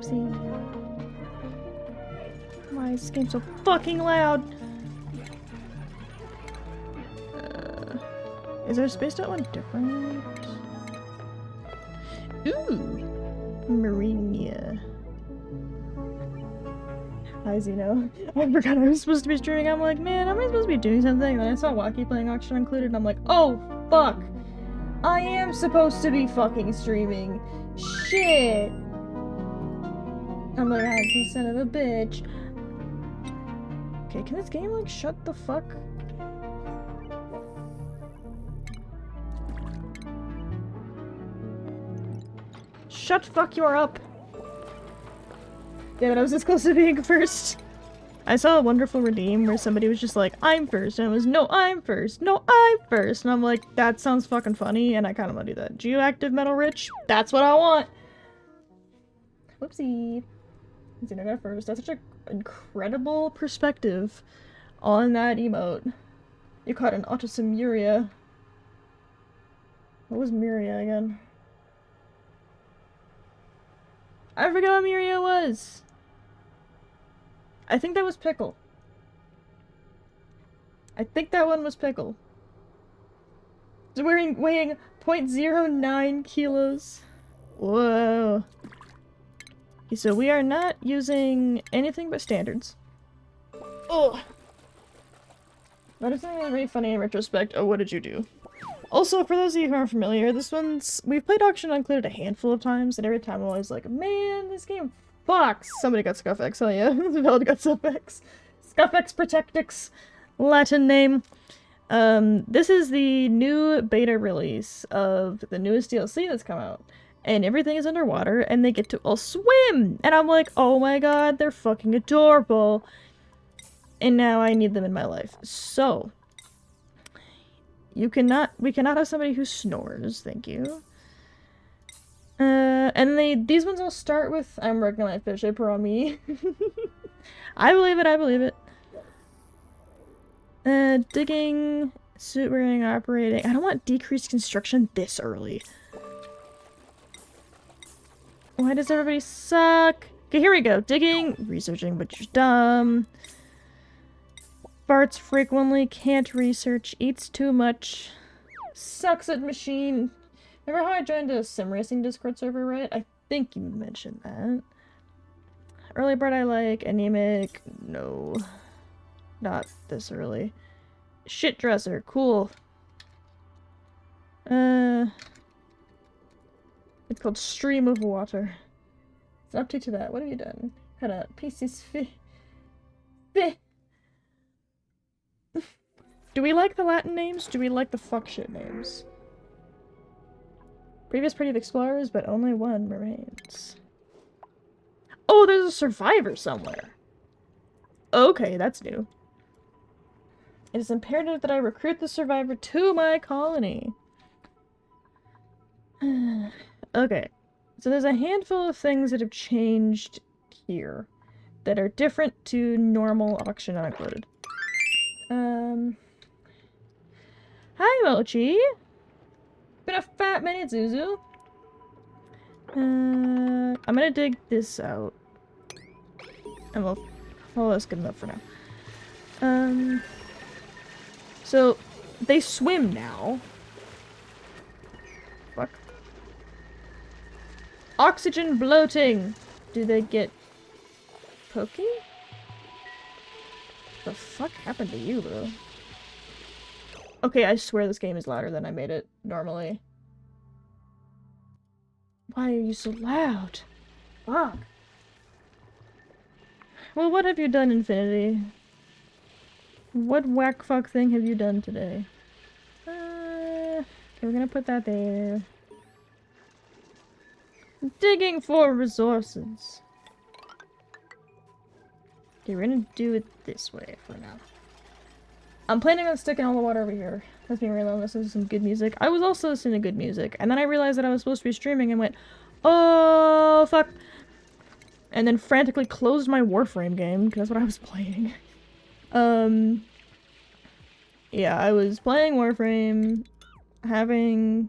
Whoopsie. Why is this game so fucking loud? Is our spaced out one different? Ooh! Marinia. Hi, Zeno. I forgot I was supposed to be streaming. I'm like, man, am I supposed to be doing something? And then I saw Wacky playing Auction Included, and I'm like, oh, fuck! I am supposed to be fucking streaming. Shit! I'm like, ah, you son of a bitch. Okay, can this game, like, shut the fuck? Shut fuck you are up! Damn it, I was this close to being first. I saw a wonderful redeem where somebody was just like, I'm first, and it was, no, I'm first, no, I'm first, and I'm like, that sounds fucking funny, and I kinda wanna do that. Geoactive Metal Rich? That's what I want! Whoopsie. Xeno got first. That's such an incredible perspective on that emote. You caught an autism Muria. What was Muria again? I forgot what Muria was! I think that was Pickle. I think that one was Pickle. It's weighing 0.09 kilos. Whoa. Okay, so we are not using anything but standards. Ugh. That is something really funny in retrospect. Oh, what did you do? Also, for those of you who aren't familiar, we've played Auction Included a handful of times, and every time I'm always like, man, this game fucks! Somebody got Scuffx, hell yeah. Veld got Scuffx. Scuffx Protectix. Latin name. This is the new beta release of the newest DLC that's come out. And everything is underwater, and they get to all swim! And I'm like, oh my god, they're fucking adorable! And now I need them in my life. So, we cannot have somebody who snores, thank you. And these ones will start with, I'm working on my fish, on me. I believe it, I believe it. Digging, suit wearing, operating. I don't want decreased construction this early. Why does everybody suck? Okay, here we go. Digging, researching, but you're dumb. Farts frequently, can't research, eats too much, sucks at machine. Remember how I joined a sim racing Discord server, right? I think you mentioned that. Early bird I like, anemic, no. Not this early. Shit dresser, cool. It's called Stream of Water. It's an update to that. What have you done? Had a pieces Do we like the Latin names? Do we like the fuck shit names? Previous party of explorers, but only one remains. Oh, there's a survivor somewhere. Okay, that's new. It is imperative that I recruit the survivor to my colony. Okay, so there's a handful of things that have changed here that are different to normal Auction Included. Hi, Mochi! Been a fat minute, Zuzu. I'm gonna dig this out. And well, that's good enough for now. So, they swim now. Fuck. Oxygen bloating! Do they get pokey? The fuck happened to you, bro? Okay, I swear this game is louder than I made it normally. Why are you so loud? Fuck. Well, what have you done, Infinity? What whack fuck thing have you done today? Okay, we're gonna put that there. Digging for resources. Okay, we're gonna do it this way for now. I'm planning on sticking all the water over here. That's being real, listening to some good music. I was also listening to good music, and then I realized that I was supposed to be streaming and went, oh, fuck. And then frantically closed my Warframe game, because that's what I was playing. Yeah, I was playing Warframe, having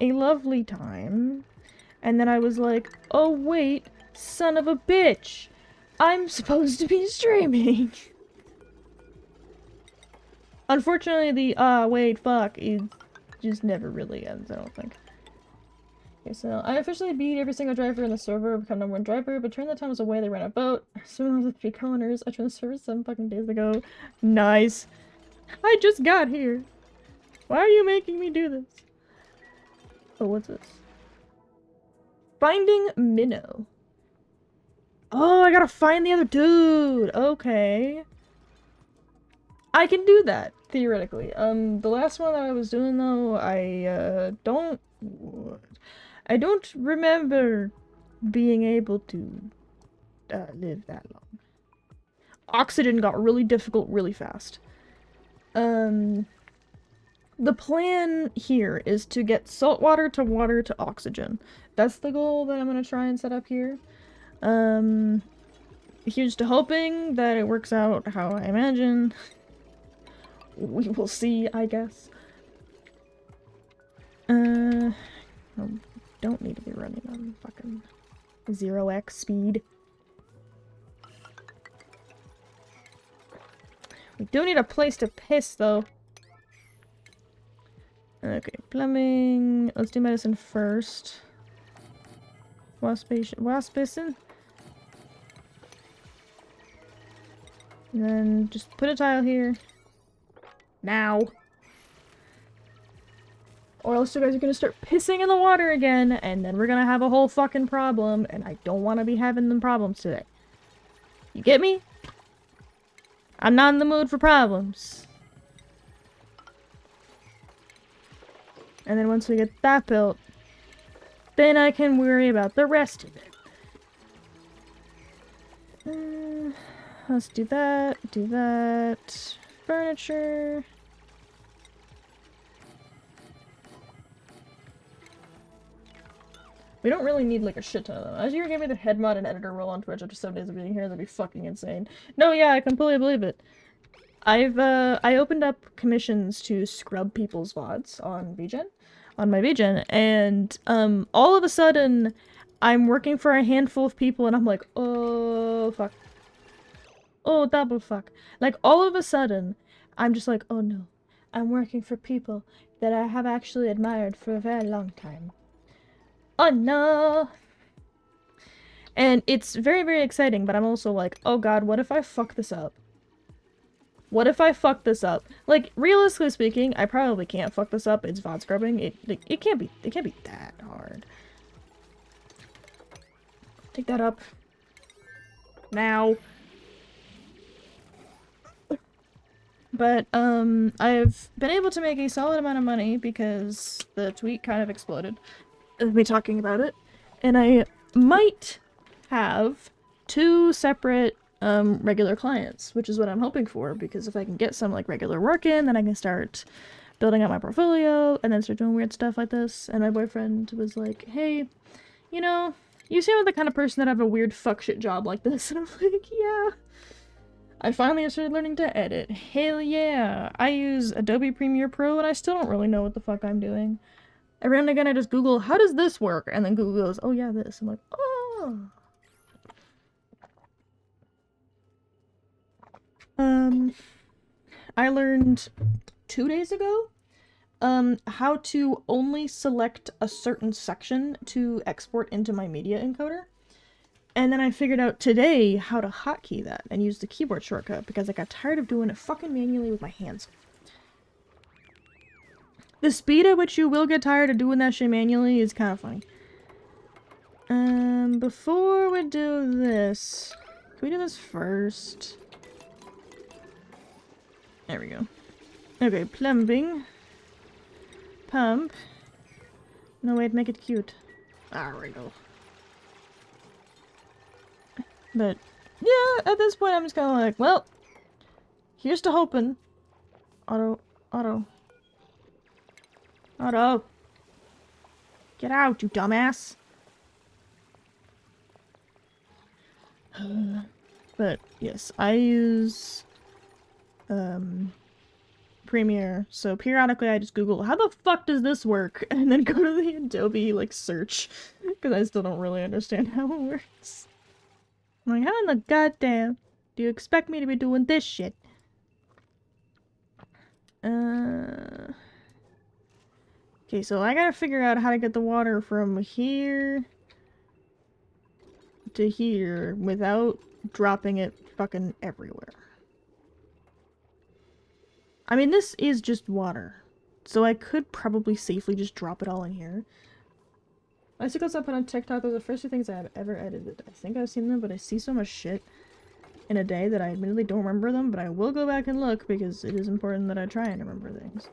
a lovely time, and then I was like, oh wait, Son of a bitch! I'm supposed to be streaming! Unfortunately, the wait, fuck, it just never really ends, I don't think. Okay, so I officially beat every single driver in the server, become #1 driver, but turn the times away, they ran a boat. Swimming with 3 co-owners. I joined the server 7 fucking days ago. Nice. I just got here. Why are you making me do this? Oh, what's this? Finding Minnow. Oh, I gotta find the other dude. Okay. I can do that, theoretically. The last one that I was doing, though, I don't remember being able to live that long. Oxygen got really difficult really fast. The plan here is to get salt water to oxygen. That's the goal that I'm gonna try and set up here. Here's to hoping that it works out how I imagine. We will see, I guess. I don't need to be running on fucking 0x speed. We do need a place to piss, though. Okay, plumbing. Let's do medicine first. Wasp basin. And then just put a tile here. Now. Or else you guys are gonna start pissing in the water again, and then we're gonna have a whole fucking problem, and I don't want to be having them problems today. You get me? I'm not in the mood for problems. And then once we get that built, then I can worry about the rest of it. Let's do that, Furniture. We don't really need like a shit ton of them. As you gave me the head mod and editor role on Twitch after 7 days of being here, that'd be fucking insane. No, yeah, I completely believe it. I opened up commissions to scrub people's VODs on my VGen, and all of a sudden I'm working for a handful of people and I'm like, oh fuck. Oh, double fuck. Like, all of a sudden, I'm just like, oh no. I'm working for people that I have actually admired for a very long time. Oh no! And it's very, very exciting, but I'm also like, oh god, what if I fuck this up? What if I fuck this up? Like, realistically speaking, I probably can't fuck this up. It's VOD scrubbing. It can't be that hard. Take that up. Now. But, I've been able to make a solid amount of money because the tweet kind of exploded of me talking about it. And I might have 2 separate, regular clients, which is what I'm hoping for, because if I can get some, like, regular work in, then I can start building out my portfolio, and then start doing weird stuff like this. And my boyfriend was like, hey, you know, you seem like the kind of person that have a weird fuck shit job like this. And I'm like, yeah. I finally started learning to edit. Hell yeah! I use Adobe Premiere Pro and I still don't really know what the fuck I'm doing. Every now and again I just Google, how does this work? And then Google goes, oh yeah, this. I'm like, oh! I learned 2 days ago, how to only select a certain section to export into my media encoder. And then I figured out today how to hotkey that and use the keyboard shortcut because I got tired of doing it fucking manually with my hands. The speed at which you will get tired of doing that shit manually is kind of funny. Before we do this, can we do this first? There we go. Okay, plumbing. Pump. No, wait, make it cute. There we go. But, yeah, at this point I'm just kind of like, well, here's to hoping. Auto. Get out, you dumbass. But, yes, I use, Premiere, so periodically I just Google, how the fuck does this work? And then go to the Adobe, like, search, because I still don't really understand how it works. I'm like, how in the goddamn do you expect me to be doing this shit? Okay, so I gotta figure out how to get the water from here to here without dropping it fucking everywhere. I mean, this is just water, so I could probably safely just drop it all in here. Icicles I put on TikTok, those are the first two things I have ever edited. I think I've seen them, but I see so much shit in a day that I admittedly don't remember them, but I will go back and look because it is important that I try and remember things.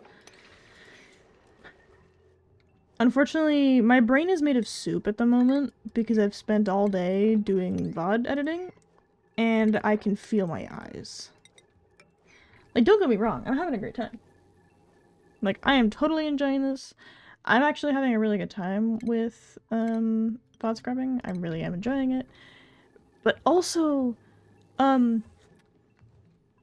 Unfortunately, my brain is made of soup at the moment because I've spent all day doing VOD editing, and I can feel my eyes. Like, don't get me wrong, I'm having a great time. Like, I am totally enjoying this. I'm actually having a really good time with, VOD scrubbing. I really am enjoying it. But also,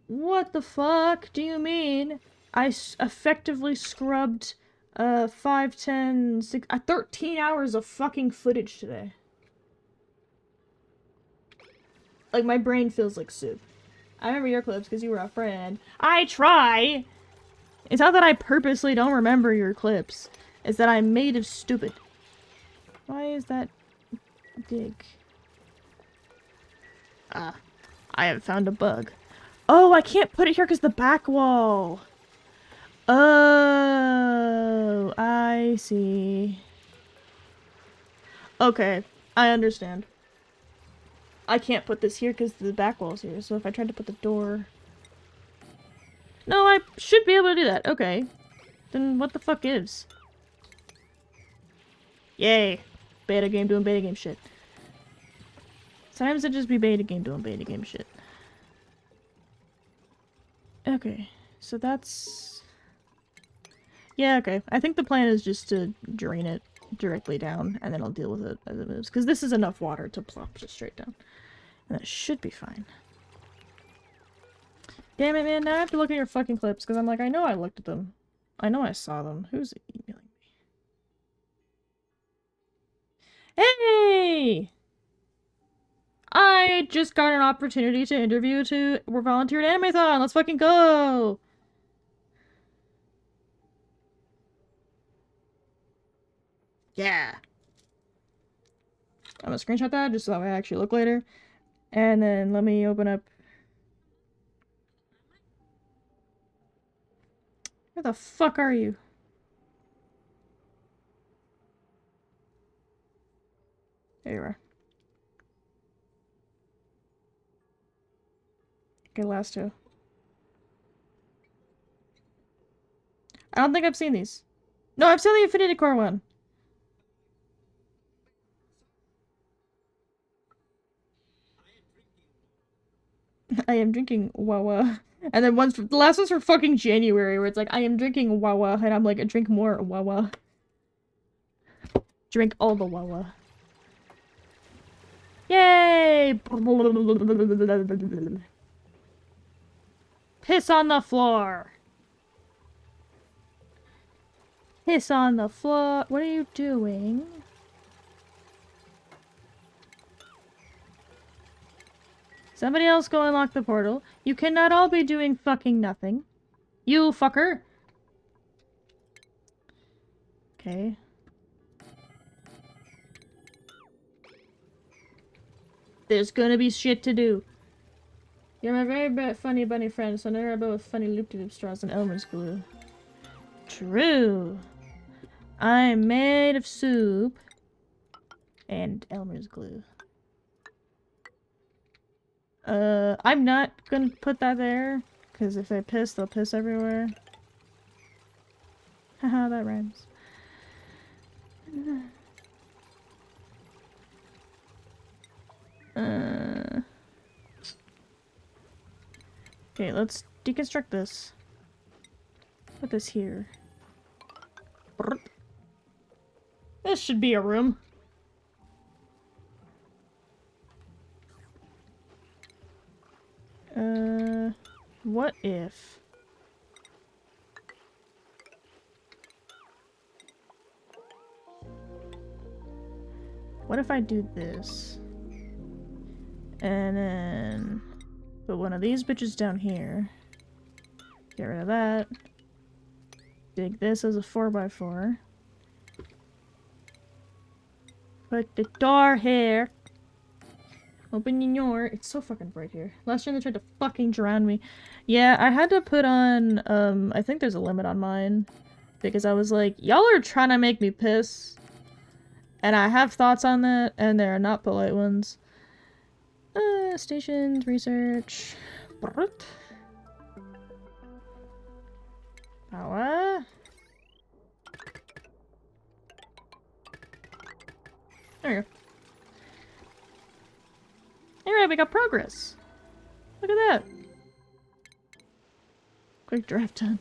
what the fuck do you mean? I effectively scrubbed 5, 10, 6, 13 hours of fucking footage today. Like, my brain feels like soup. I remember your clips because you were a friend. I try! It's not that I purposely don't remember your clips. It's that I'm made of stupid. Why is that dig? Ah, I have found a bug. Oh, I can't put it here because the back wall. Oh, I see. Okay, I understand. I can't put this here because the back wall's here, so if I tried to put the door... No, I should be able to do that. Okay. Then what the fuck gives? Yay. Beta game doing beta game shit. Sometimes it just be beta game doing beta game shit. Okay, so that's... Yeah, okay. I think the plan is just to drain it directly down, and then I'll deal with it as it moves. Because this is enough water to plop just straight down. And that should be fine. Damn it, man. Now I have to look at your fucking clips, because I'm like, I know I looked at them. I know I saw them. Who's emailing me? Hey! I just got an opportunity to interview to... We're volunteered at Animathon! Let's fucking go! Yeah! I'm gonna screenshot that just so that way I actually look later. And then let me open up... Where the fuck are you? There you are. Okay, last two. I don't think I've seen these. No, I've seen the Infinity Core one. I am drinking Wawa. And then the last one's for fucking January, where it's like, I am drinking Wawa, and I'm like, drink more Wawa. Drink all the Wawa. Yay! Piss on the floor! Piss on the floor. What are you doing? Somebody else go unlock the portal. You cannot all be doing fucking nothing. You fucker! Okay. There's gonna be shit to do. You're my very funny bunny friend, so never about with funny loop-de-loop straws and Elmer's glue. True. I'm made of soup. And Elmer's glue. I'm not gonna put that there, because if they piss, they'll piss everywhere. Haha, that rhymes. Okay, let's deconstruct this. Put this here. This should be a room. What if... What if I do this? And then put one of these bitches down here. Get rid of that. Dig this as a 4x4. Put the door here. Open your door. It's so fucking bright here. Last year they tried to fucking drown me. Yeah, I had to put on, I think there's a limit on mine. Because I was like, y'all are trying to make me piss. And I have thoughts on that, and they're not polite ones. Stations, research. Power. There we go. Alright, we got progress. Look at that. Quick draft done.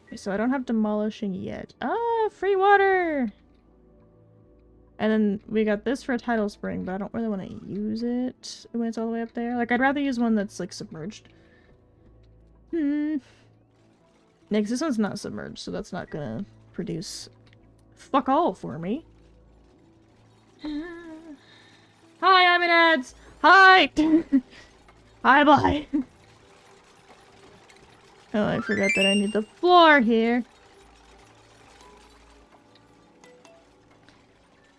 Okay, so I don't have demolishing yet. Ah, free water! And then we got this for a tidal spring, but I don't really want to use it when it's all the way up there. Like, I'd rather use one that's, like, submerged. Next, this one's not submerged, so that's not gonna produce fuck all for me. Hi, I'm in ads! Hi! Hi, bye! Oh, I forgot that I need the floor here.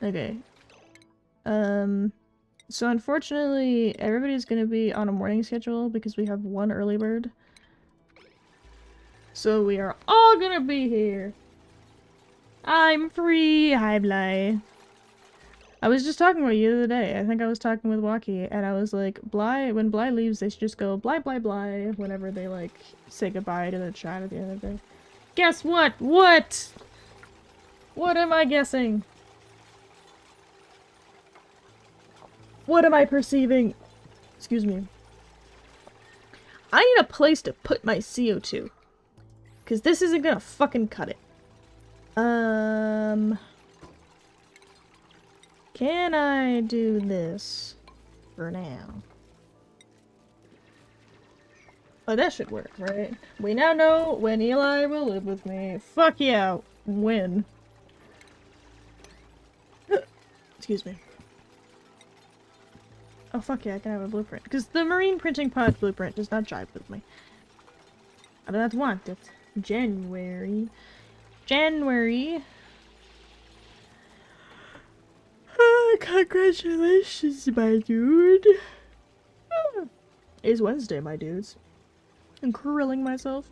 Okay. So unfortunately, everybody's gonna be on a morning schedule because we have one early bird. So we are all gonna be here. I'm free! Hi, Bly. I was just talking with you the other day. I think I was talking with Waki, and I was like, Bly, when Bly leaves, they should just go Bly, Bly, Bly, whenever they, like, say goodbye to the chat at the end of the day. Guess what? What? What am I guessing? What am I perceiving? Excuse me. I need a place to put my CO2. Because this isn't gonna fucking cut it. Can I do this for now? Oh, that should work, right? We now know when Eli will live with me. Fuck yeah, when? Excuse me. Oh fuck yeah, I can have a blueprint. Because the marine printing pod blueprint does not jive with me. I don't want it. January. January. Congratulations, my dude. It's Wednesday, my dudes. I'm grilling myself.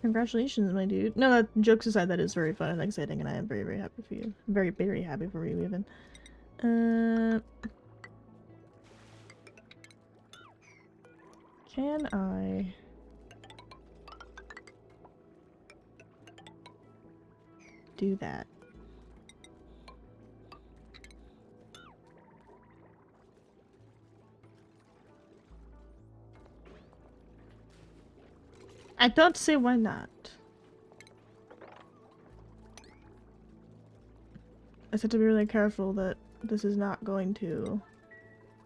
Congratulations, my dude. No, that, jokes aside, that is very fun and exciting, and I am very, very happy for you. Very, very happy for you, even. Can I... do that? I don't see why not. I just have to be really careful that this is not going to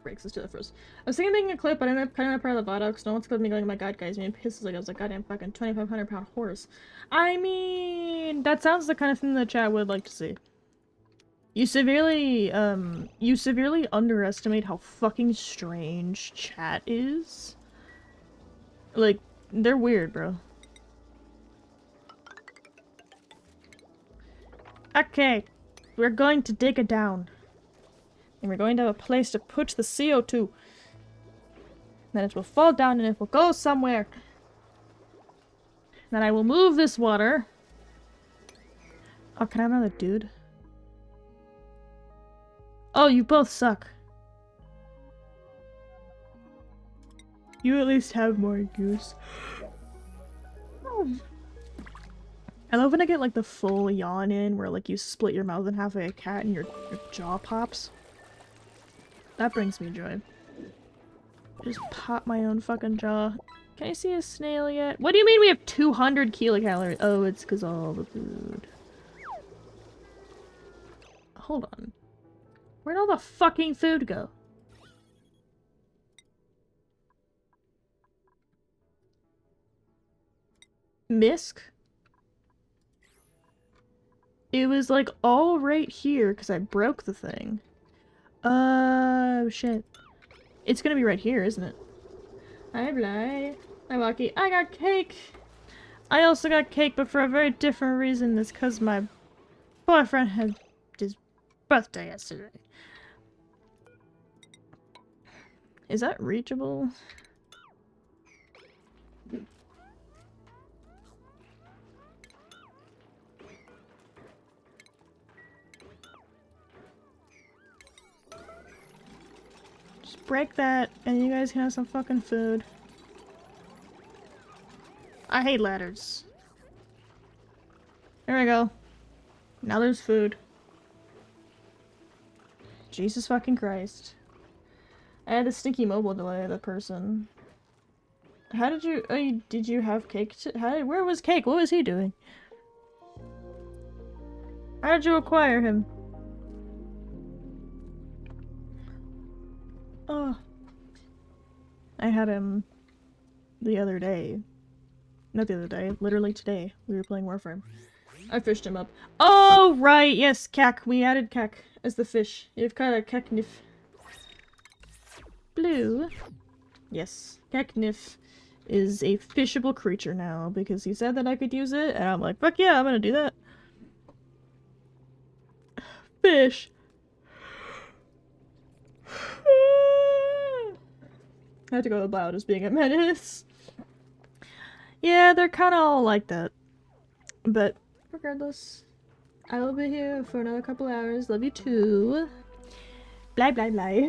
break this to the first. I was thinking of making a clip, but I ended up cutting out part of the VOD because no one's clipped me going, oh my god, guys, man, pisses like I was a goddamn fucking 2,500-pound horse. I mean, that sounds the kind of thing the chat would like to see. You severely underestimate how fucking strange chat is. Like, they're weird, bro. Okay, we're going to dig it down. And we're going to have a place to put the CO2. Then it will fall down and it will go somewhere. Then I will move this water. Oh, can I have another dude? Oh, you both suck. You at least have more goose. I love when I get like the full yawn in where like you split your mouth in half like a cat and your jaw pops. That brings me joy. Just pop my own fucking jaw. Can I see a snail yet? What do you mean we have 200 kilocalories? Oh, it's because all the food. Hold on. Where'd all the fucking food go? Misk? It was like all right here because I broke the thing. Shit. It's gonna be right here, isn't it? Hi, Bly. Hi, Walkie. I got cake! I also got cake, but for a very different reason. It's because my boyfriend had his birthday yesterday. Is that reachable? Just break that, and you guys can have some fucking food. I hate ladders. There we go. Now there's food. Jesus fucking Christ. I had a stinky mobile delay, that person. How did you- oh, did you have cake? Where was Cake? What was he doing? How did you acquire him? Oh. I had him the other day. Not the other day, literally today. We were playing Warframe. I fished him up. Oh, right, yes, Kak. We added Kak as the fish. You've got a Kaknif. Blue. Yes, Kaknif is a fishable creature now because he said that I could use it, and I'm like, fuck yeah, I'm gonna do that. Fish. I have to go loud as being a menace. Yeah, they're kind of all like that. But regardless, I will be here for another couple hours. Love you too. Blah blah blah.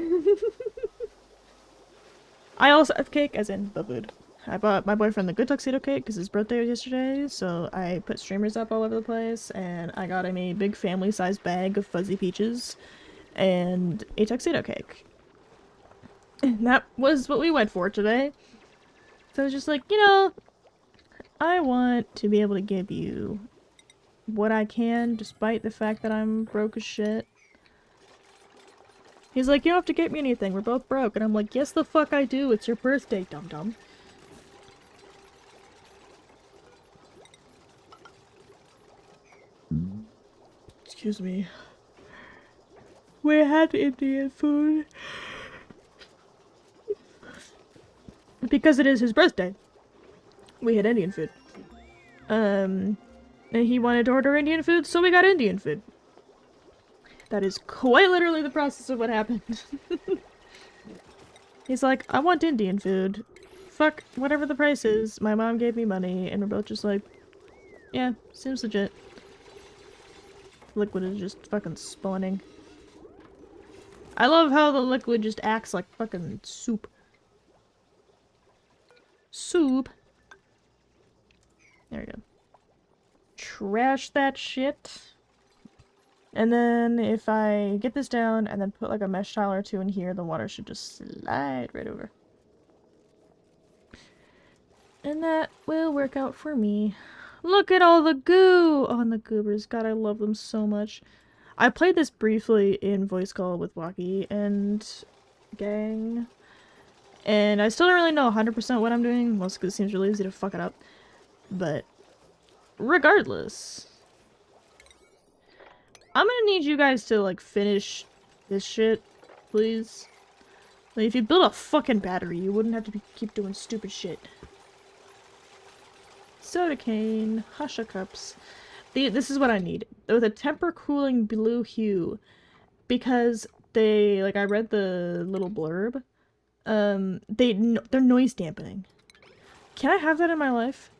I also have cake, as in the food. I bought my boyfriend the good tuxedo cake because his birthday was yesterday, so I put streamers up all over the place, and I got him a big family-sized bag of fuzzy peaches and a tuxedo cake. And that was what we went for today. So I was just like, you know, I want to be able to give you what I can, despite the fact that I'm broke as shit. He's like, you don't have to get me anything, we're both broke. And I'm like, yes the fuck I do, it's your birthday, dum-dum. Excuse me. We had Indian food. Because it is his birthday. We had Indian food. And he wanted to order Indian food, so we got Indian food. That is quite literally the process of what happened. He's like, I want Indian food. Fuck, whatever the price is. My mom gave me money, and we're both just like, yeah, seems legit. Liquid is just fucking spawning. I love how the liquid just acts like fucking soup. Soup. There we go. Trash that shit. And then if I get this down and then put like a mesh tile or two in here, the water should just slide right over. And that will work out for me. Look at all the goo on the goobers. God, I love them so much. I played this briefly in voice call with Waki and Gang. And I still don't really know 100% what I'm doing, mostly because it seems really easy to fuck it up. But regardless, I'm gonna need you guys to like finish this shit, please. Like, if you build a fucking battery, you wouldn't have to keep doing stupid shit. Soda cane, Husha cups. This is what I need. With a temper cooling blue hue. Because they, like, I read the little blurb. They're noise dampening. Can I have that in my life?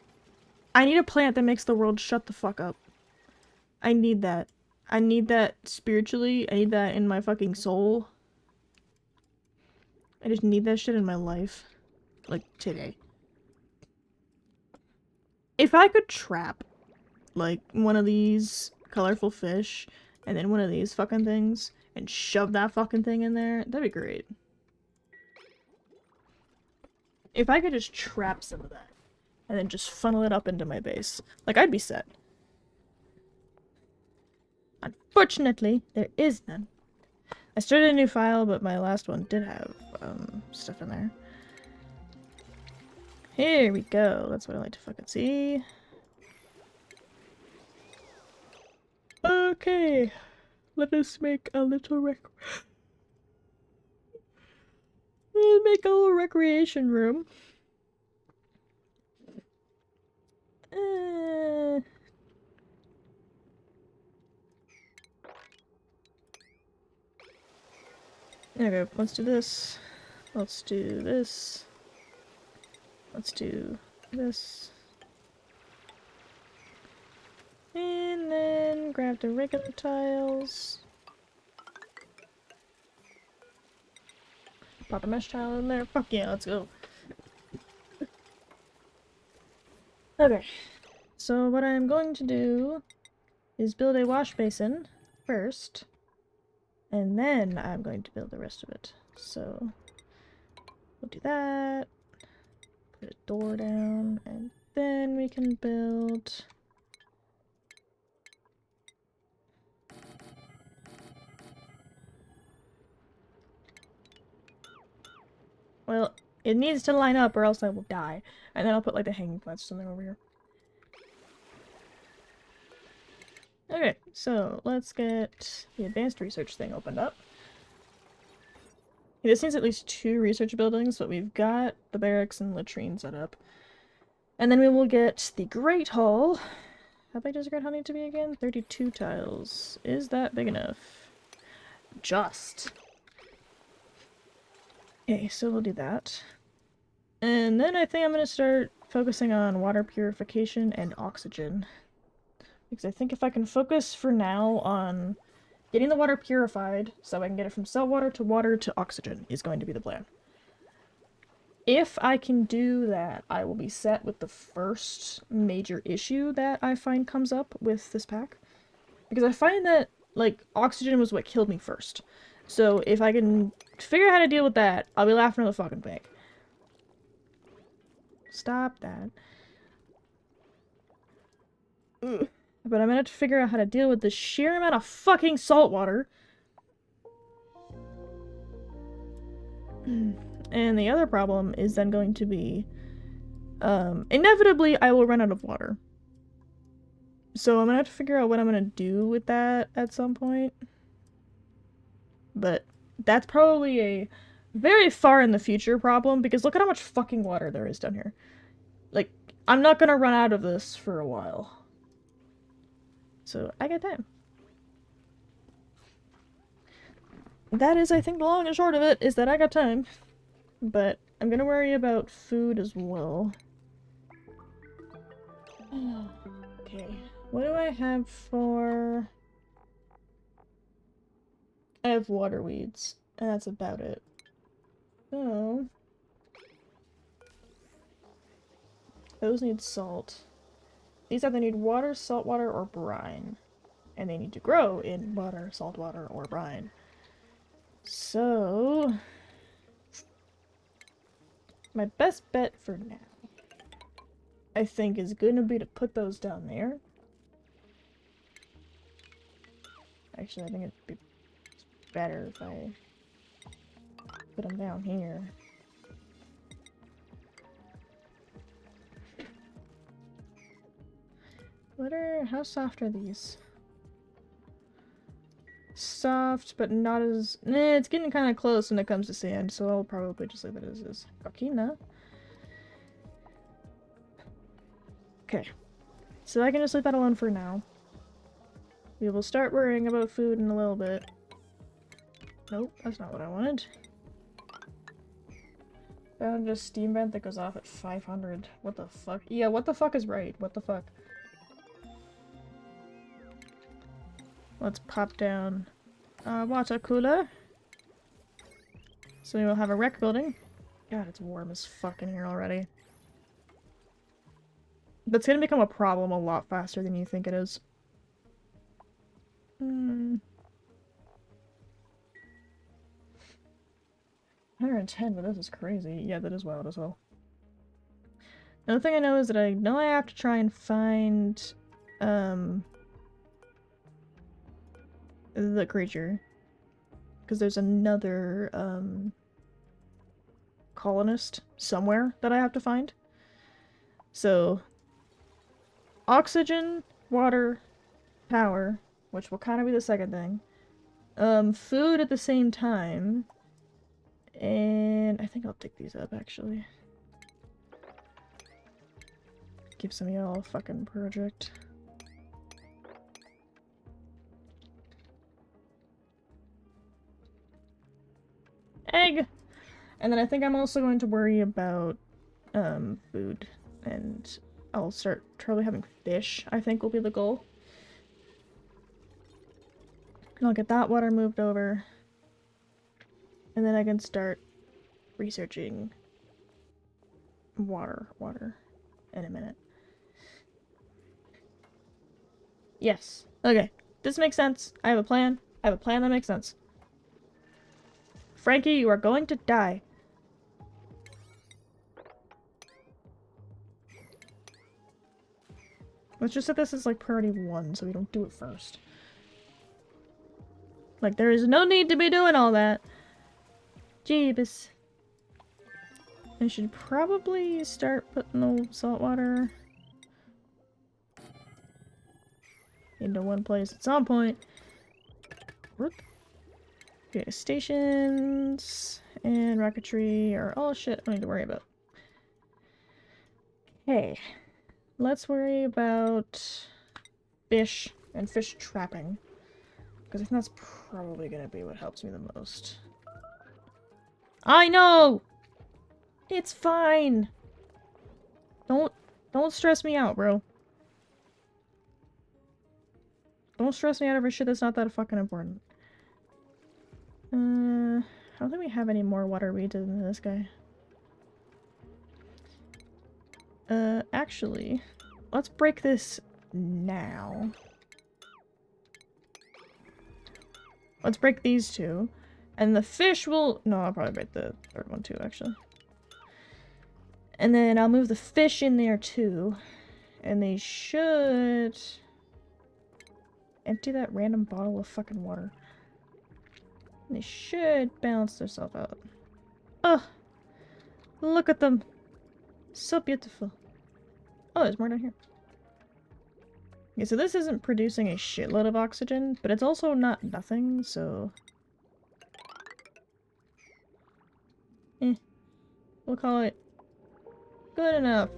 I need a plant that makes the world shut the fuck up. I need that. I need that spiritually. I need that in my fucking soul. I just need that shit in my life. Like, today. If I could trap, like, one of these colorful fish, and then one of these fucking things, and shove that fucking thing in there, that'd be great. If I could just trap some of that, and then just funnel it up into my base, like, I'd be set. Unfortunately, there is none. I started a new file, but my last one did have, stuff in there. Here we go. That's what I like to fucking see. Okay. Let us make a little record. Make a little recreation room. Okay, let's do this. Let's do this. Let's do this. And then grab the regular tiles. Pop a mesh tile in there. Fuck yeah, let's go. Okay. So what I'm going to do is build a wash basin first. And then I'm going to build the rest of it. So we'll do that. Put a door down, and then we can build... Well, it needs to line up or else I will die. And then I'll put like the hanging plants or something over here. Okay, so let's get the advanced research thing opened up. This needs at least 2 research buildings, but we've got the barracks and latrine set up. And then we will get the Great Hall. How big does the Great Hall need to be again? 32 tiles. Is that big enough? Just. Okay, so we'll do that. And then I think I'm going to start focusing on water purification and oxygen. Because I think if I can focus for now on getting the water purified, so I can get it from saltwater to water to oxygen, is going to be the plan. If I can do that, I will be set with the first major issue that I find comes up with this pack. Because I find that, like, oxygen was what killed me first. So if I can figure out how to deal with that, I'll be laughing at the fucking bank. Stop that. Ugh. But I'm gonna have to figure out how to deal with the sheer amount of fucking salt water. And the other problem is then going to be, inevitably I will run out of water. So I'm gonna have to figure out what I'm gonna do with that at some point. But that's probably a very far in the future problem, because look at how much fucking water there is down here. Like, I'm not gonna run out of this for a while. So, I got time. That is, I think, the long and short of it, is that I got time. But I'm gonna worry about food as well. Okay, what do I have for... I have water weeds, and that's about it. So... those need salt. These either need water, salt water, or brine. And they need to grow in water, salt water, or brine. So... my best bet for now, I think, is gonna be to put those down there. Actually, I think it'd be better if I put them down here. How soft are these? Soft, but not as... it's getting kind of close when it comes to sand, so I'll probably just leave it as is. Coquina. Okay. So I can just leave that alone for now. We will start worrying about food in a little bit. Nope, that's not what I wanted. Found a steam vent that goes off at 500. What the fuck? Yeah, what the fuck is right? What the fuck? Let's pop down a water cooler. So we will have a rec building. God, it's warm as fuck in here already. That's gonna become a problem a lot faster than you think it is. 110, but this is crazy. Yeah, that is wild as well. Another thing I know is that I know I have to try and find, the creature. Because there's another, colonist somewhere that I have to find. So, oxygen, water, power, which will kind of be the second thing. Food at the same time. And I think I'll dig these up, actually. Give some of y'all a fucking project. Egg! And then I think I'm also going to worry about food. And I'll start probably having fish, I think will be the goal. And I'll get that water moved over. And then I can start researching water in a minute. Yes. Okay. This makes sense. I have a plan. I have a plan that makes sense. Frankie, you are going to die. Let's just set this as like priority 1 so we don't do it first. Like, there is no need to be doing all that. Jeebus. I should probably start putting the salt water into one place at some point. Okay, stations and rocketry are all shit I don't need to worry about. Hey, let's worry about fish and fish trapping. Because I think that's probably gonna be what helps me the most. I know! It's fine! Don't stress me out, bro. Don't stress me out over shit that's not that fucking important. I don't think we have any more water weeds than this guy. Actually, let's break this now. Let's break these two. And the fish will... No, I'll probably break the third one too, actually. And then I'll move the fish in there too. And they should... empty that random bottle of fucking water. And they should balance themselves out. Oh! Look at them! So beautiful. Oh, there's more down here. Okay, so this isn't producing a shitload of oxygen, but it's also not nothing, so... We'll call it good enough.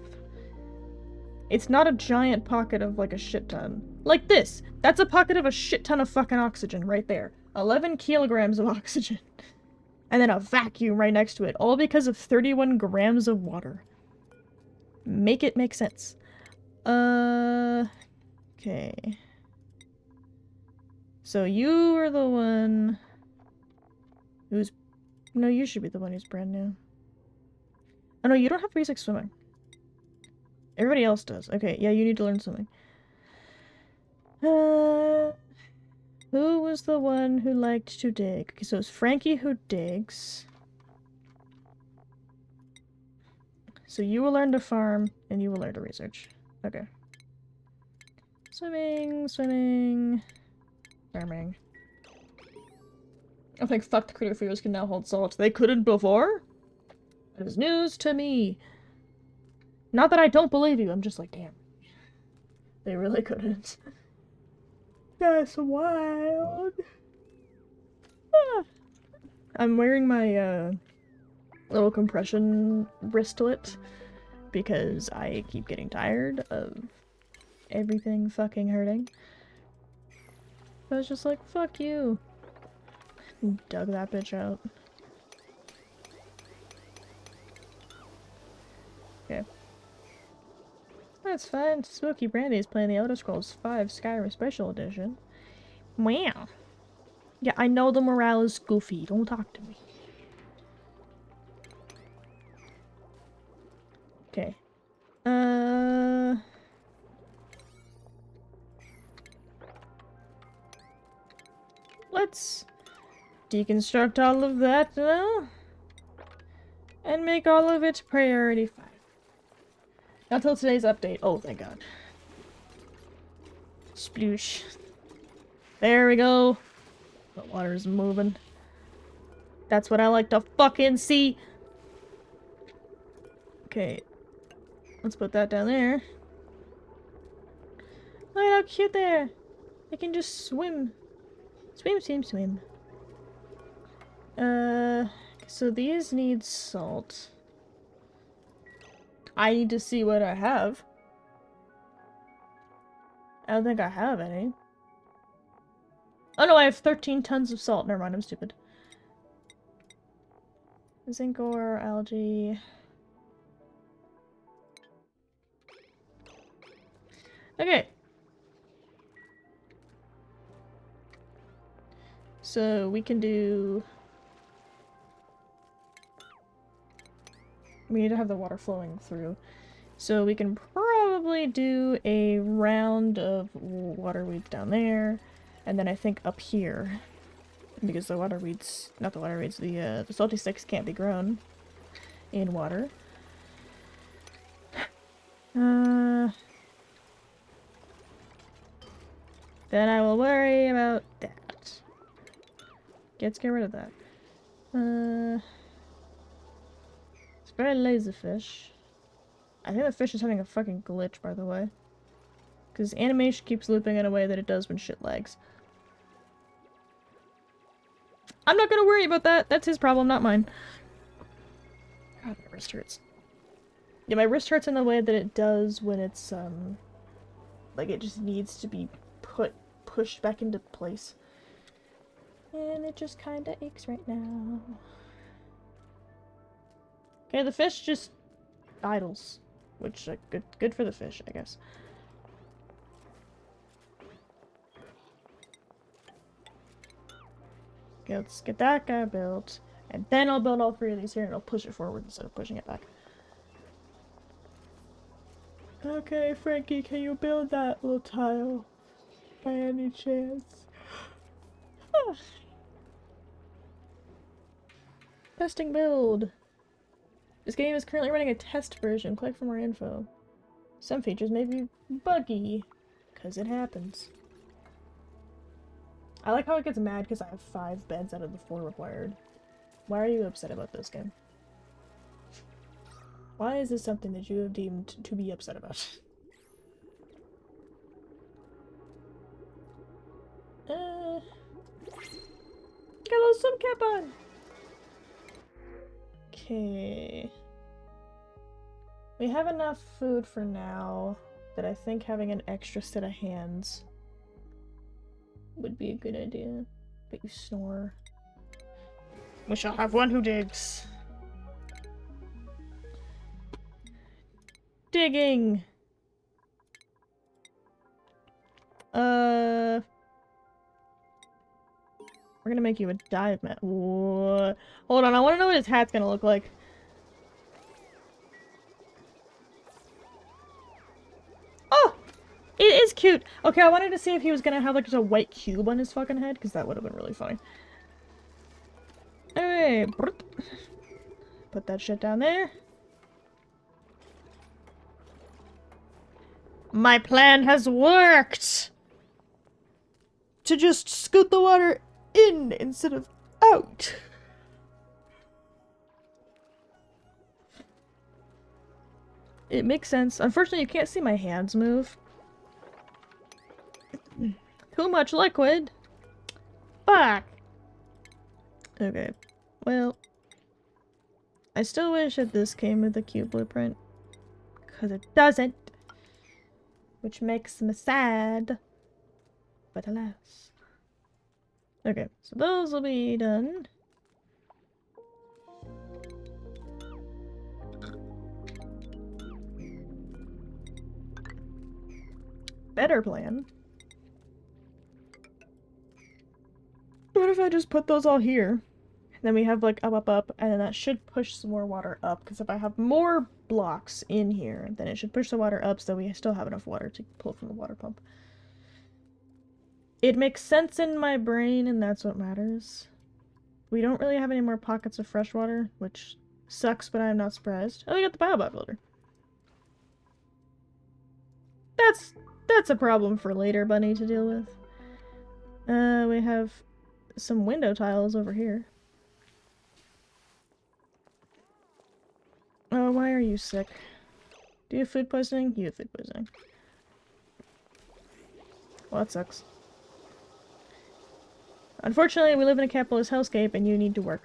It's not a giant pocket of like a shit ton. Like this! That's a pocket of a shit ton of fucking oxygen right there. 11 kilograms of oxygen. And then a vacuum right next to it, all because of 31 grams of water. Make it make sense. Okay. So you are the one who's... No, you should be the one who's brand new. Oh no, you don't have basic swimming. Everybody else does. Okay, yeah, you need to learn something. Who was the one who liked to dig? Okay, so it's Frankie who digs. So you will learn to farm, and you will learn to research. Okay. Swimming, swimming, farming. I think fucked critter fears can now hold salt. They couldn't before? That is news to me. Not that I don't believe you, I'm just like, damn. They really couldn't. That's wild. Ah. I'm wearing my, little compression wristlet because I keep getting tired of everything fucking hurting. I was just like, fuck you. Dug that bitch out. Okay. That's fine. Smokey Brandy is playing the Elder Scrolls V Skyrim Special Edition. Wow. Yeah, I know the morale is goofy. Don't talk to me. Okay. Let's deconstruct all of that now. And make all of it priority 5. Not till today's update. Oh, thank God. Sploosh. There we go. The water's moving. That's what I like to fucking see. Okay. Let's put that down there. Look how cute there. They can just swim. Swim, swim, swim. Okay, So these need salt. I need to see what I have. I don't think I have any. Oh no, I have 13 tons of salt. Never mind, I'm stupid. Zinc ore, algae. Okay. So we can do... We need to have the water flowing through. So we can probably do a round of water weeds down there. And then I think up here. Because the water weeds... Not the water weeds, the salty sticks can't be grown in water. Then I will worry about that. Let's get rid of that. It's very lazy fish. I think the fish is having a fucking glitch, by the way. Because animation keeps looping in a way that it does when shit lags. I'm not gonna worry about that. That's his problem, not mine. God, my wrist hurts. Yeah, my wrist hurts in the way that it does when it's, like it just needs to be pushed back into place. And it just kinda aches right now. Okay, the fish just idles. Which, good for the fish, I guess. Okay, let's get that guy built. And then I'll build all three of these here and I'll push it forward instead of pushing it back. Okay, Frankie, can you build that little tile? By any chance? Testing build. This game is currently running a test version. Click for more info. Some features may be buggy, because it happens. I like how it gets mad because I have 5 beds out of the 4 required. Why are you upset about this game? Why is this something that you have deemed to be upset about? Got a little swim cap on! Okay. We have enough food for now that I think having an extra set of hands would be a good idea. But you snore. We shall have one who digs. Digging! We're gonna make you a dive mat. What? Hold on, I wanna know what his hat's gonna look like. Oh! It is cute! Okay, I wanted to see if he was gonna have like just a white cube on his fucking head, because that would have been really funny. Okay. Put that shit down there. My plan has worked! To just scoot the water in instead of out. It makes sense. Unfortunately, you can't see my hands move. Too much liquid. Fuck! Okay. Well, I still wish that this came with a cube blueprint. Because it doesn't. Which makes me sad. But alas. Okay, so those will be done. Better plan. What if I just put those all here? Then we have like up, and then that should push some more water up, because if I have more blocks in here, then it should push the water up so we still have enough water to pull from the water pump. It makes sense in my brain, and that's what matters. We don't really have any more pockets of fresh water, which sucks, but I'm not surprised. Oh, we got the biobot filter. That's a problem for later, Bunny, to deal with. We have some window tiles over here. Oh, why are you sick? Do you have food poisoning? You have food poisoning. Well, that sucks. Unfortunately, we live in a capitalist hellscape and you need to work.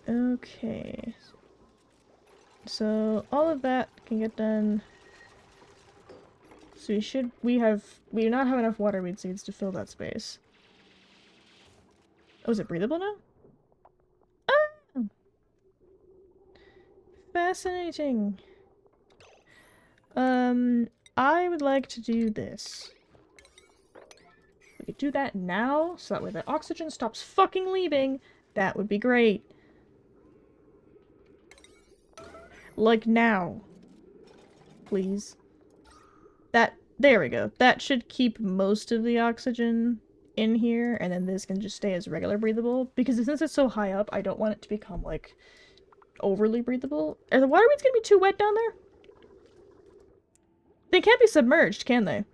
Okay. So all of that can get done. So we do not have enough water weed seeds to fill that space. Oh, is it breathable now? Oh! Fascinating. I would like to do this. We could do that now, so that way the oxygen stops fucking leaving. That would be great. Like now. Please. There we go. That should keep most of the oxygen in here, and then this can just stay as regular breathable. Because since it's so high up, I don't want it to become, like, overly breathable. Are the water weeds gonna be too wet down there? They can't be submerged, can they?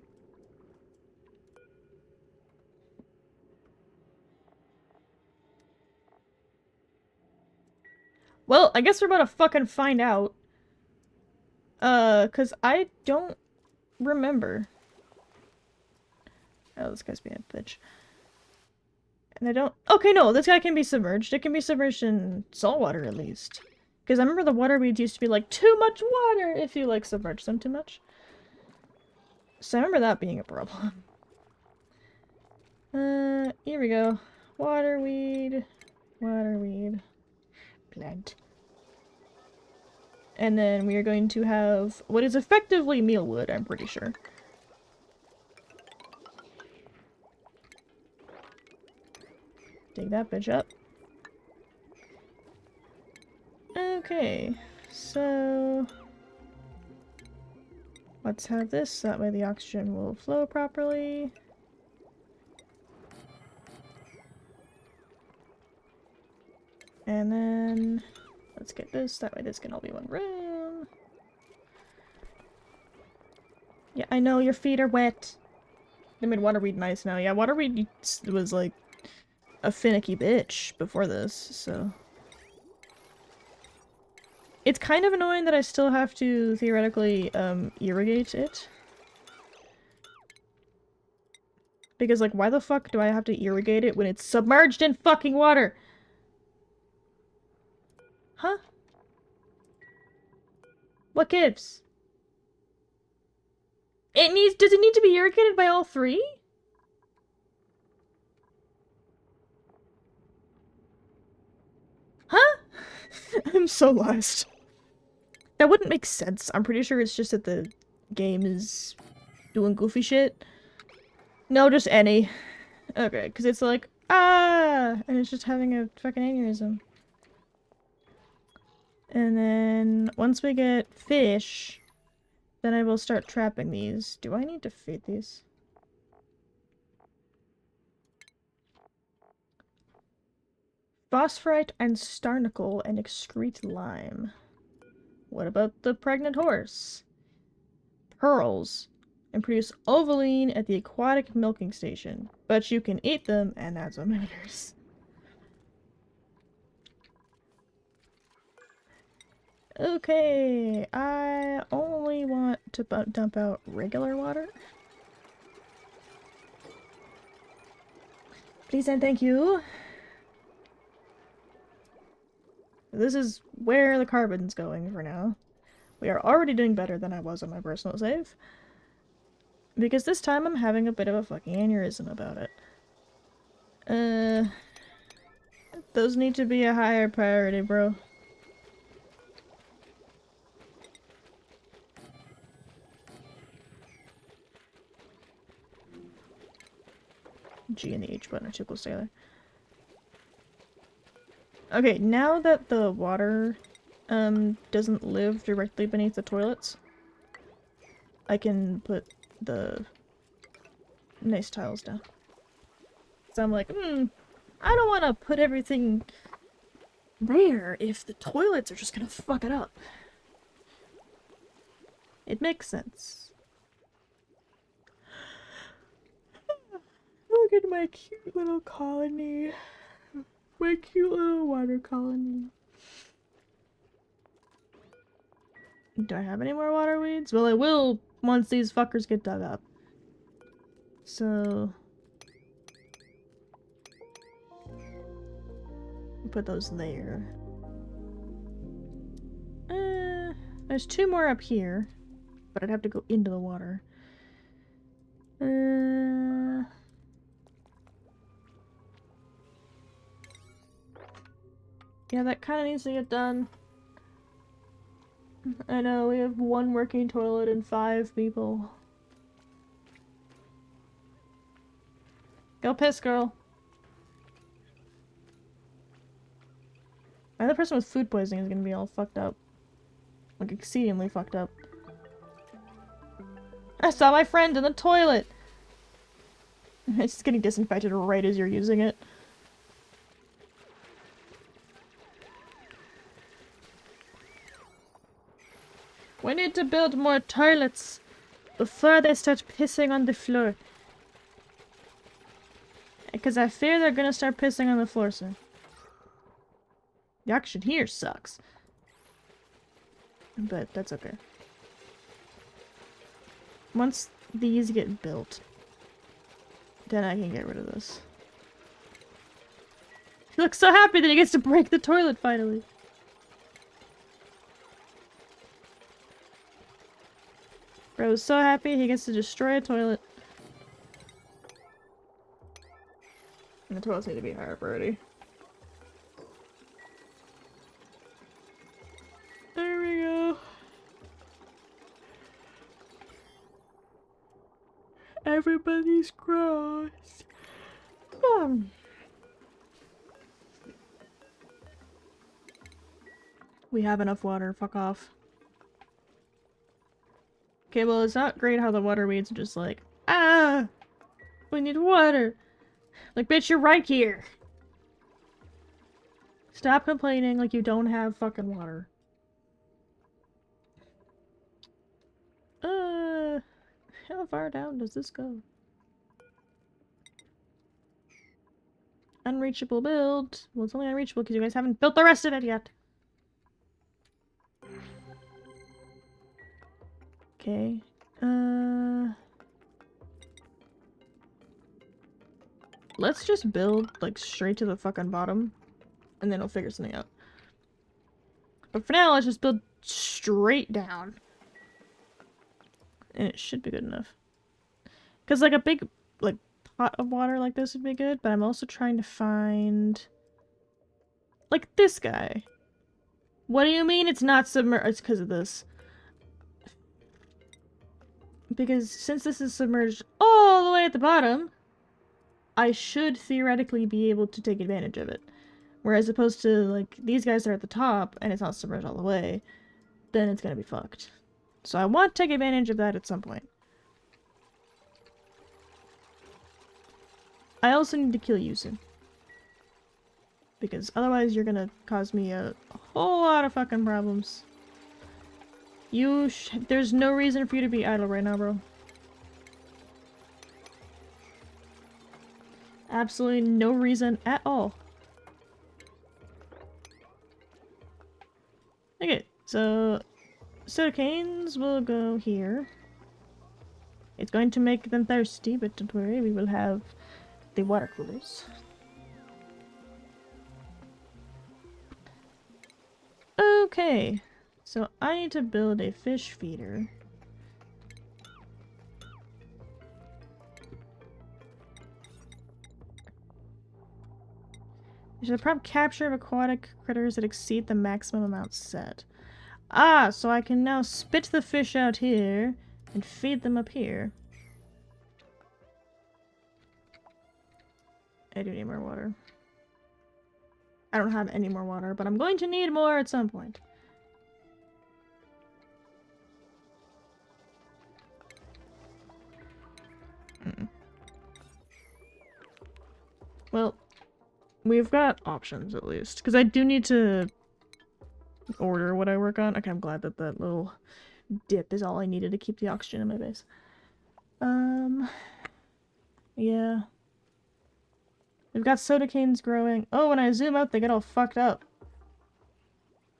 Well, I guess we're about to fucking find out. Cause I don't remember. Oh, this guy's being a bitch. And I don't- Okay, no, this guy can be submerged. It can be submerged in salt water, at least. Because I remember the water weeds used to be like, too much water if you, like, submerge them too much. So I remember that being a problem. Here we go. Waterweed. Waterweed. Plant. And then we are going to have what is effectively mealwood, I'm pretty sure. Dig that bitch up. Okay, so let's have this, that way the oxygen will flow properly. And then let's get this, that way this can all be one room. Yeah, I know your feet are wet. They made waterweed nice now. Yeah, waterweed was like a finicky bitch before this, so. It's kind of annoying that I still have to theoretically irrigate it. Because, like, why the fuck do I have to irrigate it when it's submerged in fucking water? Huh? What gives? Does it need to be irrigated by all three? Huh? I'm so lost. That wouldn't make sense. I'm pretty sure it's just that the game is doing goofy shit. No, just any. Okay, because it's like, ah! And it's just having a fucking aneurysm. And then, once we get fish, then I will start trapping these. Do I need to feed these? Phosphorite and starnacle and excrete lime. What about the pregnant horse? Pearls. And produce ovaline at the aquatic milking station. But you can eat them, and that's what matters. Okay, I only want to dump out regular water. Please and thank you. This is where the carbon's going for now. We are already doing better than I was on my personal save. Because this time I'm having a bit of a fucking aneurysm about it. Those need to be a higher priority, bro. G and the H button are too close together. Okay, now that the water doesn't live directly beneath the toilets, I can put the nice tiles down. So I'm like, I don't want to put everything there if the toilets are just gonna fuck it up. It makes sense. Look at my cute little colony. My cute little water colony. Do I have any more water weeds? Well, I will once these fuckers get dug up. So... put those there. There's 2 more up here, but I'd have to go into the water. Yeah, that kind of needs to get done. I know, we have 1 working toilet and 5 people. Go piss, girl. The other person with food poisoning is gonna be all fucked up. Like, exceedingly fucked up. I saw my friend in the toilet! It's just getting disinfected right as you're using it. We need to build more toilets before they start pissing on the floor. Because I fear they're gonna start pissing on the floor soon. The action here sucks. But that's okay. Once these get built, then I can get rid of this. He looks so happy that he gets to break the toilet finally. Bro's so happy he gets to destroy a toilet. And the toilets need to be higher up already. There we go. Everybody's crossed. We have enough water. Fuck off. Okay, well, it's not great how the water weeds are just like, ah! We need water! Like, bitch, you're right here! Stop complaining like you don't have fucking water. How far down does this go? Unreachable build. Well, it's only unreachable because you guys haven't built the rest of it yet. Okay. Let's just build, like, straight to the fucking bottom. And then we'll figure something out. But for now, let's just build straight down. And it should be good enough. Because, like, a big, like, pot of water like this would be good. But I'm also trying to find... like, this guy. What do you mean it's not submerged? It's because of this. Because since this is submerged all the way at the bottom, I should theoretically be able to take advantage of it. Whereas opposed to, like, these guys are at the top and it's not submerged all the way, then it's gonna be fucked. So I want to take advantage of that at some point. I also need to kill you soon. Because otherwise you're gonna cause me a whole lot of fucking problems. There's no reason for you to be idle right now, bro. Absolutely no reason at all. Okay, so soda canes will go here. It's going to make them thirsty, but don't worry, we will have the water coolers. Okay, so I need to build a fish feeder. You should prompt capture of aquatic critters that exceed the maximum amount set. Ah, so I can now spit the fish out here and feed them up here. I do need more water. I don't have any more water, but I'm going to need more at some point. Well, we've got options at least, because I do need to order what I work on. Okay, I'm glad that that little dip is all I needed to keep the oxygen in my base. Yeah. We've got soda canes growing. Oh, when I zoom out, they get all fucked up.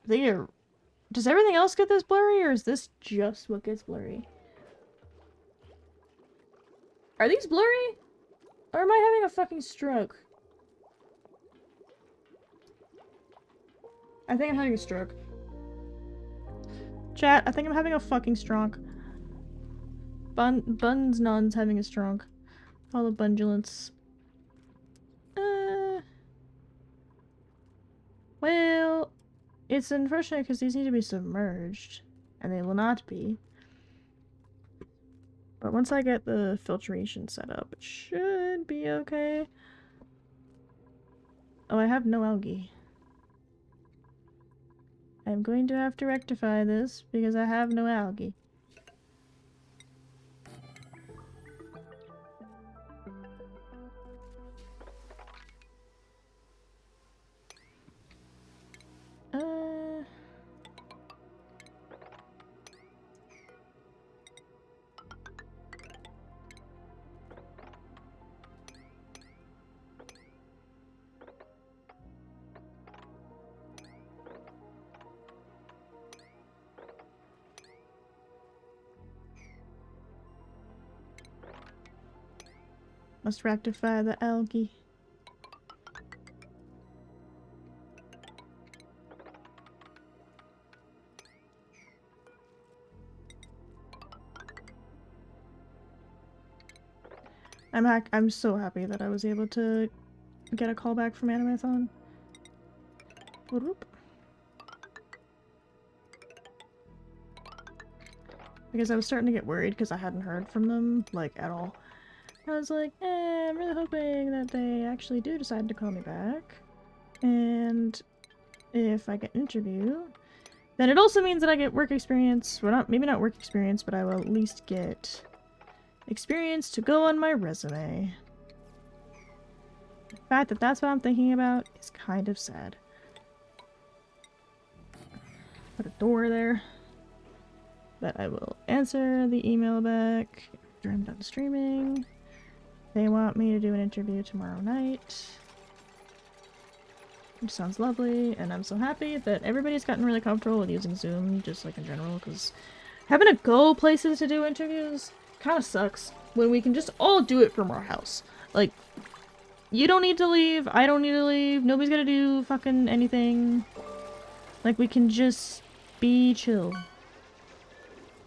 Does everything else get this blurry, or is this just what gets blurry? Are these blurry? Or am I having a fucking stroke? I think I'm having a stroke. Chat, I think I'm having a fucking stroke. Buns non's having a stroke. All the bundulance. Well, it's unfortunate because these need to be submerged. And they will not be. But once I get the filtration set up, it should be okay. Oh, I have no algae. I'm going to have to rectify this because I have no algae. Must rectify the algae. I'm so happy that I was able to get a call back from Animathon. Whoop. Because I was starting to get worried because I hadn't heard from them, like, at all. I was like, I'm really hoping that they actually do decide to call me back. And if I get an interview, then it also means that I get work experience. Well, maybe not work experience, but I will at least get experience to go on my resume. The fact that that's what I'm thinking about is kind of sad. Put a door there. But I will answer the email back after I'm done streaming. They want me to do an interview tomorrow night. Which sounds lovely, and I'm so happy that everybody's gotten really comfortable with using Zoom, just like in general, because having to go places to do interviews kind of sucks when we can just all do it from our house. Like, you don't need to leave, I don't need to leave, nobody's gonna do fucking anything. Like, we can just be chill.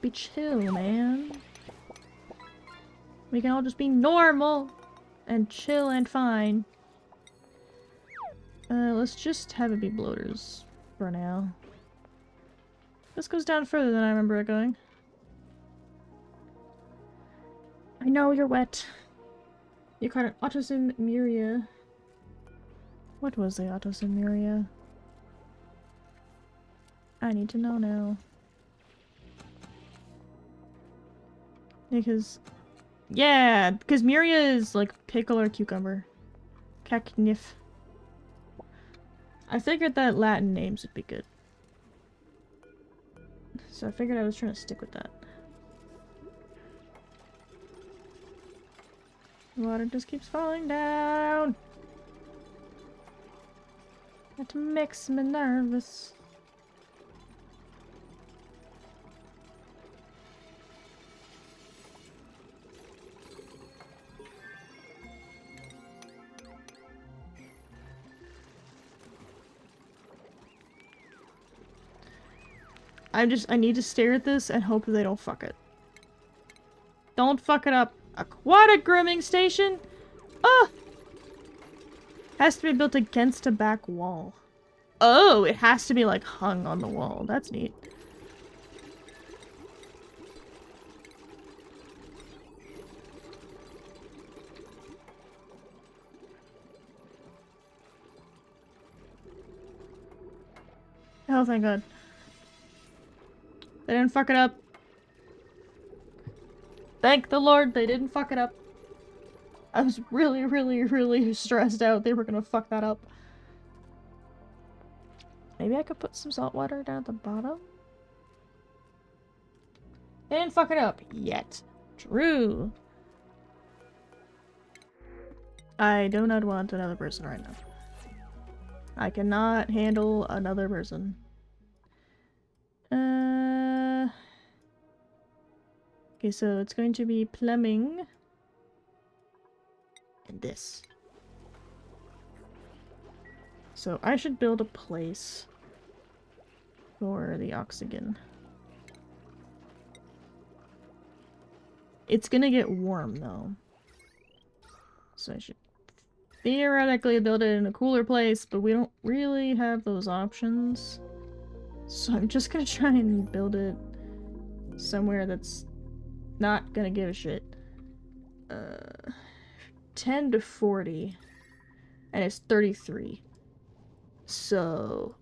Be chill, man. We can all just be normal and chill and fine. Let's just have it be bloaters for now. This goes down further than I remember it going. I know you're wet. You caught an autosymuria. What was the autosymuria? I need to know now. Because... yeah, because Muria is like pickle or cucumber. Cacnif. I figured that Latin names would be good. So I figured I was trying to stick with that. Water just keeps falling down. That makes me nervous. I need to stare at this and hope that they don't fuck it. Don't fuck it up. Aquatic grooming station? Oh! Has to be built against a back wall. Oh, it has to be like hung on the wall. That's neat. Oh, thank God. They didn't fuck it up. Thank the Lord they didn't fuck it up. I was really, really, really stressed out they were gonna fuck that up. Maybe I could put some salt water down at the bottom? They didn't fuck it up yet. True. I do not want another person right now. I cannot handle another person. Okay, so it's going to be plumbing. And this. So I should build a place for the oxygen. It's gonna get warm, though. So I should theoretically build it in a cooler place, but we don't really have those options. So I'm just gonna try and build it somewhere that's not gonna give a shit. 10 to 40. And it's 33. So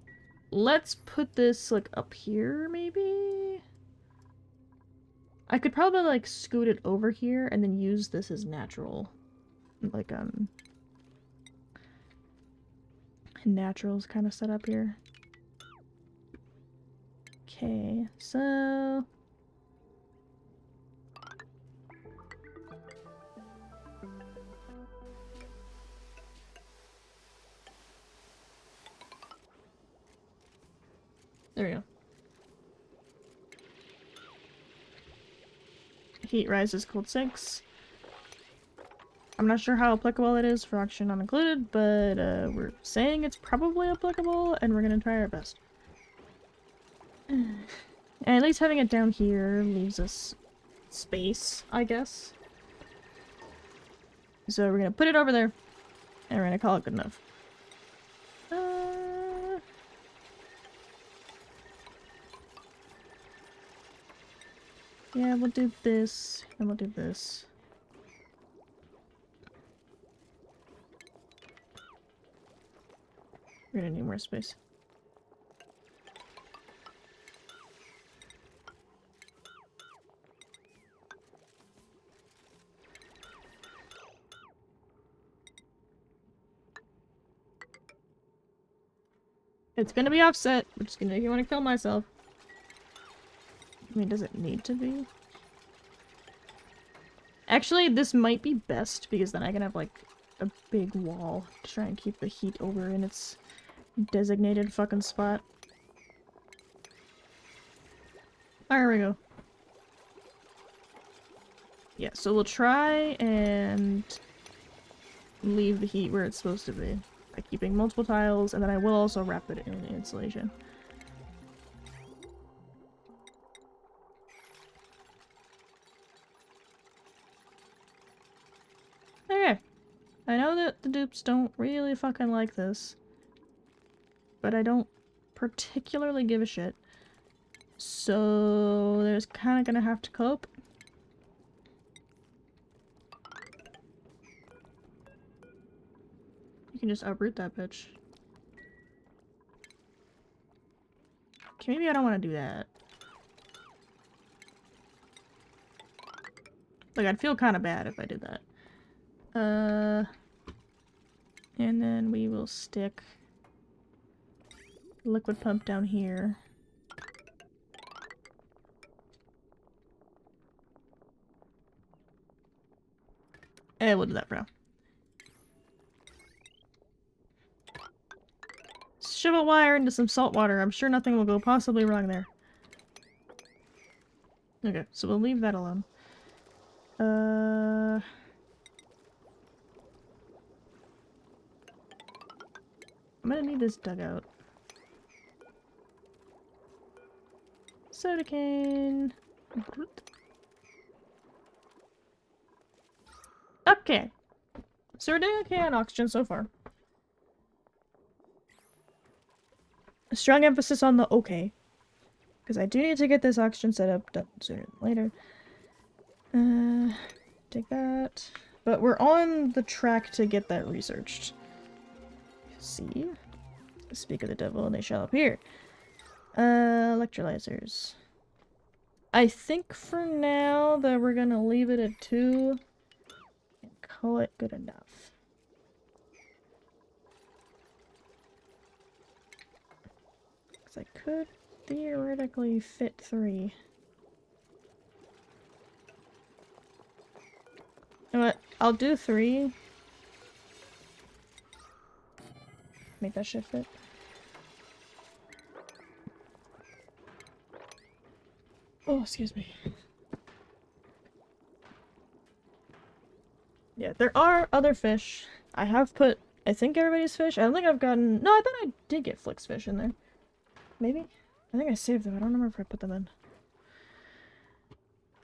let's put this like up here, maybe? I could probably like scoot it over here and then use this as natural. Like naturals kind of set up here. Okay, so there we go. Heat rises, cold sinks. I'm not sure how applicable it is for oxygen not included, but we're saying it's probably applicable, and we're gonna try our best. And at least having it down here leaves us space, I guess. So we're gonna put it over there, and we're gonna call it good enough. Yeah, we'll do this, and we'll do this. We're gonna need more space. It's gonna be offset, which is gonna make me want to kill myself. I mean, does it need to be? Actually, this might be best, because then I can have, like, a big wall to try and keep the heat over in its designated fucking spot. There we go. Yeah, so we'll try and leave the heat where it's supposed to be, by keeping multiple tiles, and then I will also wrap it in insulation. Okay. I know that the dupes don't really fucking like this, but I don't particularly give a shit. So there's kind of gonna have to cope. You can just uproot that bitch. Okay, maybe I don't want to do that. Like, I'd feel kind of bad if I did that. And then we will stick liquid pump down here. And we'll do that for now. Shove a wire into some salt water. I'm sure nothing will go possibly wrong there. Okay, so we'll leave that alone. I'm gonna need this dugout. Soda cane. Okay. So we're doing okay on oxygen so far. A strong emphasis on the okay. Because I do need to get this oxygen set up done sooner than later. Take that. But we're on the track to get that researched. See? Speak of the devil and they shall appear. Electrolyzers. I think for now that we're gonna leave it at 2 and call it good enough. Because I could theoretically fit 3. You know what? I'll do 3. Make that shit fit. Oh, excuse me. Yeah, there are other fish. I have put, I think, everybody's fish. I don't think I've gotten... No, I thought I did get Flick's fish in there. Maybe? I think I saved them. I don't remember if I put them in.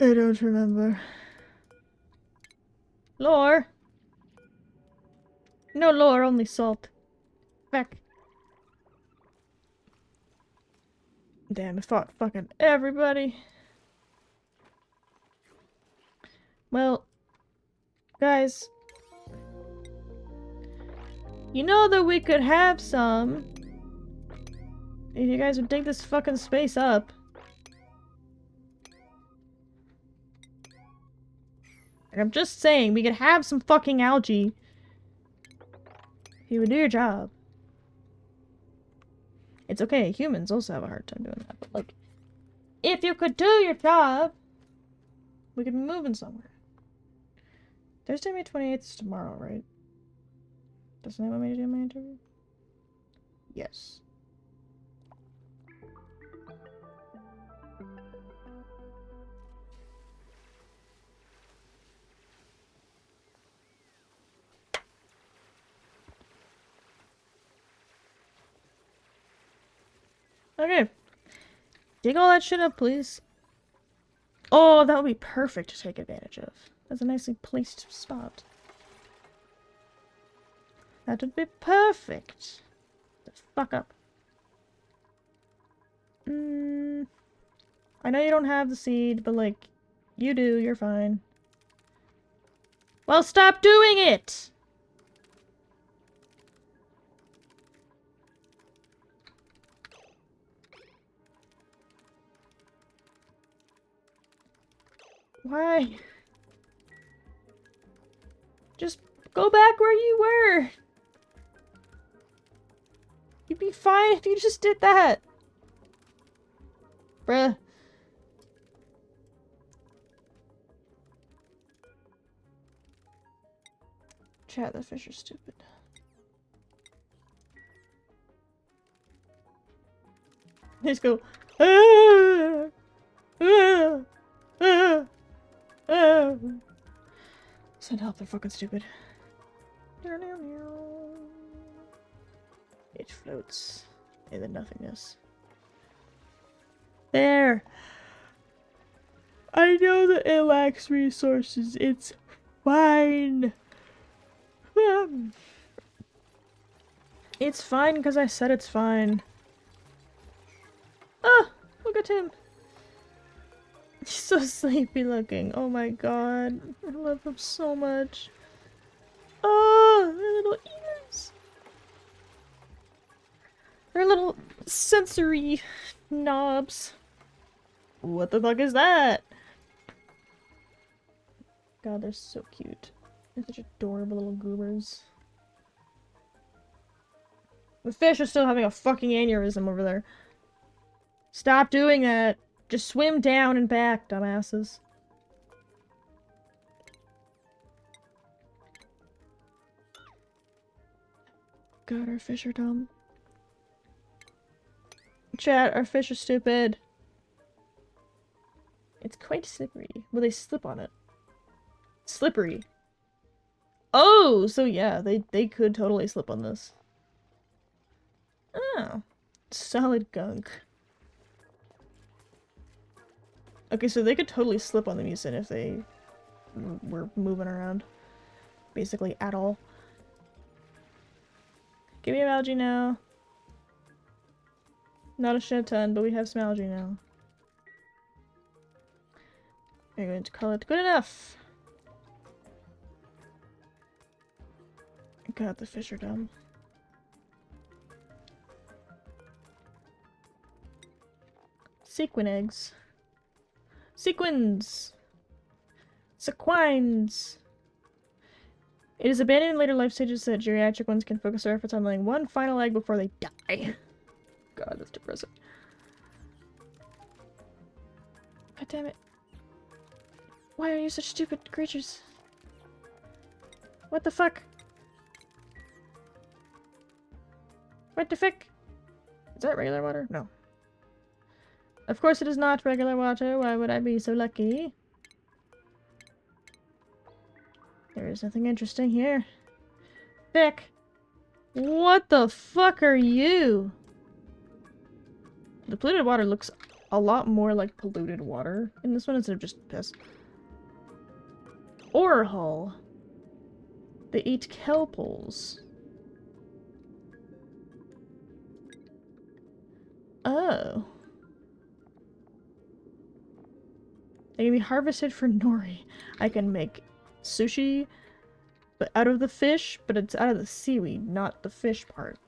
I don't remember. Lore! No lore, only salt. Back. Damn, I fought fucking everybody. Well, guys. You know that we could have some. If you guys would dig this fucking space up. I'm just saying, we could have some fucking algae. If you would do your job. It's okay, humans also have a hard time doing that, but like, if you could do your job, we could be moving somewhere. Thursday, May 28th is tomorrow, right? Doesn't that want me to do my interview? Yes. Okay. Dig all that shit up, please. Oh, that would be perfect to take advantage of. That's a nicely placed spot. That would be perfect. The fuck up. I know you don't have the seed, but like, you do, you're fine. Well, stop doing it! Why? Just go back where you were! You'd be fine if you just did that! Bruh. Chat, the fish are stupid. They just go, ah, ah, ah, ah. Send help, they're fucking stupid. It floats in the nothingness. There! I know that it lacks resources, it's fine! It's fine because I said it's fine. Ah! Look at him! He's so sleepy looking. Oh my god. I love him so much. Oh! They're little ears! They're little sensory knobs. What the fuck is that? God, they're so cute. They're such adorable little goobers. The fish are still having a fucking aneurysm over there. Stop doing that. Just swim down and back, dumbasses. God, our fish are dumb. Chat, our fish are stupid. It's quite slippery. Will they slip on it? Slippery. Oh, so yeah, they could totally slip on this. Oh. Solid gunk. Okay, so they could totally slip on the mucin if they were moving around. Basically, at all. Give me an algae now. Not a shit ton, but we have some algae now. We're going to call it good enough. God, the fish are dumb. Sequin eggs. Sequins! Sequines! It is abandoned in later life stages so that geriatric ones can focus their efforts on laying one final egg before they die. God, that's depressing. God damn it. Why are you such stupid creatures? What the fuck? What the fuck? Is that regular water? No. Of course it is not regular water. Why would I be so lucky? There is nothing interesting here. Vic! What the fuck are you? The polluted water looks a lot more like polluted water in this one instead of just piss. Ore hull. They eat kelpals. Oh. They can be harvested for nori. I can make sushi, but out of the fish, but it's out of the seaweed, not the fish part.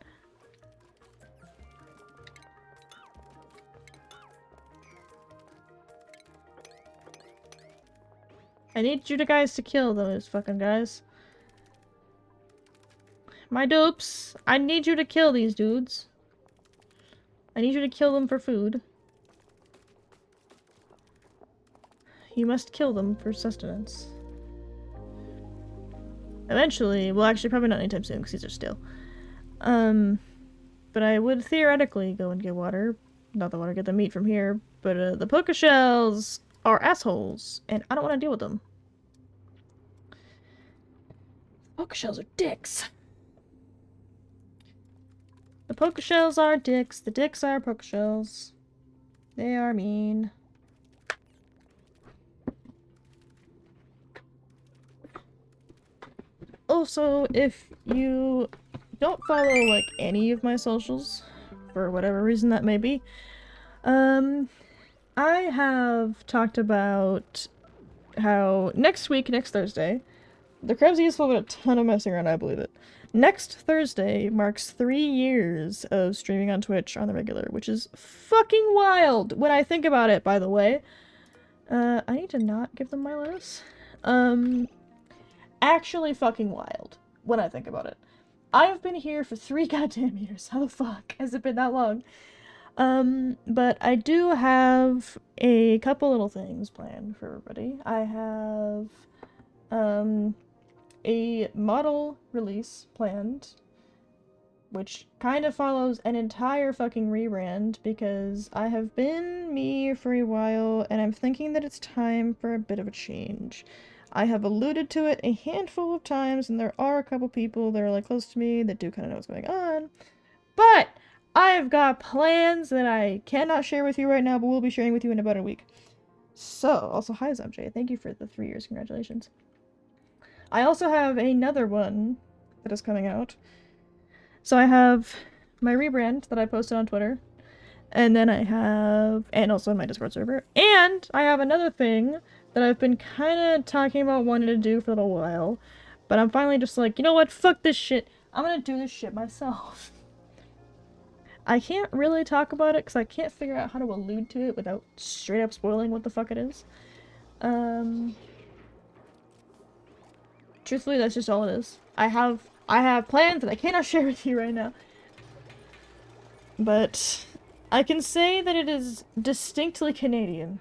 I need you guys to kill those fucking guys. My dupes, I need you to kill these dudes. I need you to kill them for food. You must kill them for sustenance. Eventually, well actually probably not anytime soon because these are still. But I would theoretically go and get water. Not the water, get the meat from here. But the poker shells are assholes, and I don't want to deal with them. Poker shells are dicks. The poker shells are dicks. The dicks are poker shells. They are mean. Also, if you don't follow, like, any of my socials, for whatever reason that may be, I have talked about how next week, next Thursday, the Krebsy is full of a ton of messing around, I believe it. Next Thursday marks 3 years of streaming on Twitch on the regular, which is fucking wild when I think about it, by the way. I need to not give them my lettuce. Actually fucking wild when I think about it. I have been here for 3 goddamn years. How the fuck has it been that long? But I do have a couple little things planned for everybody. I have, a model release planned, which kind of follows an entire fucking rebrand because I have been me for a while and I'm thinking that it's time for a bit of a change. I have alluded to it a handful of times and there are a couple people that are like close to me that do kind of know what's going on, but I've got plans that I cannot share with you right now, but we'll be sharing with you in about a week. So, also hi Zamjay, thank you for the 3 years, congratulations. I also have another one that is coming out. So I have my rebrand that I posted on Twitter, and then I have, and also on my Discord server, and I have another thing that I've been kind of talking about wanting to do for a little while, but I'm finally just like, you know what, fuck this shit, I'm gonna do this shit myself. I can't really talk about it because I can't figure out how to allude to it without straight up spoiling what the fuck it is. Truthfully, that's just all it is. I have plans that I cannot share with you right now. But I can say that it is distinctly Canadian.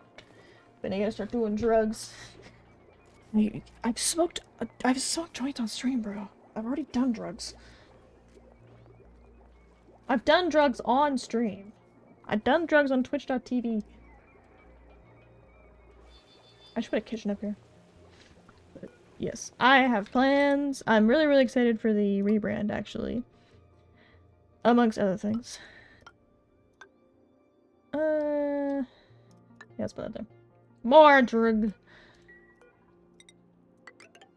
Then I gotta start doing drugs. I've smoked joints on stream, bro. I've already done drugs. I've done drugs on stream. I've done drugs on twitch.tv. I should put a kitchen up here. But yes, I have plans. I'm really, really excited for the rebrand, actually. Amongst other things. Yeah, let's put that there. More drug.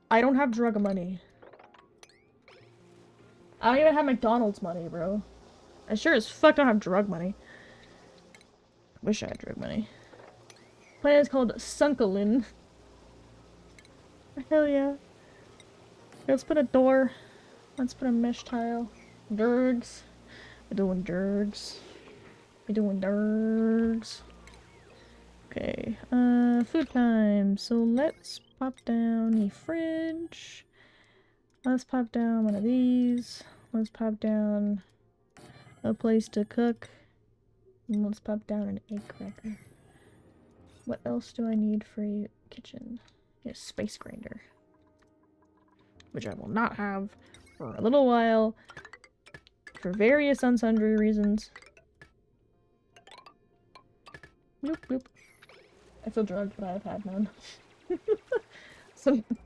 I don't have drug money. I don't even have McDonald's money, bro. I sure as fuck don't have drug money. Wish I had drug money. Plan is called Sunkalin. Hell yeah. Let's put a door. Let's put a mesh tile. Durgs. We're doing durgs. We're doing durgs. Okay, food time. So let's pop down the fridge. Let's pop down one of these. Let's pop down a place to cook. And let's pop down an egg cracker. What else do I need for a kitchen? A space grinder. Which I will not have for a little while. For various and sundry reasons. Bloop bloop. I feel drugged, but I've had none.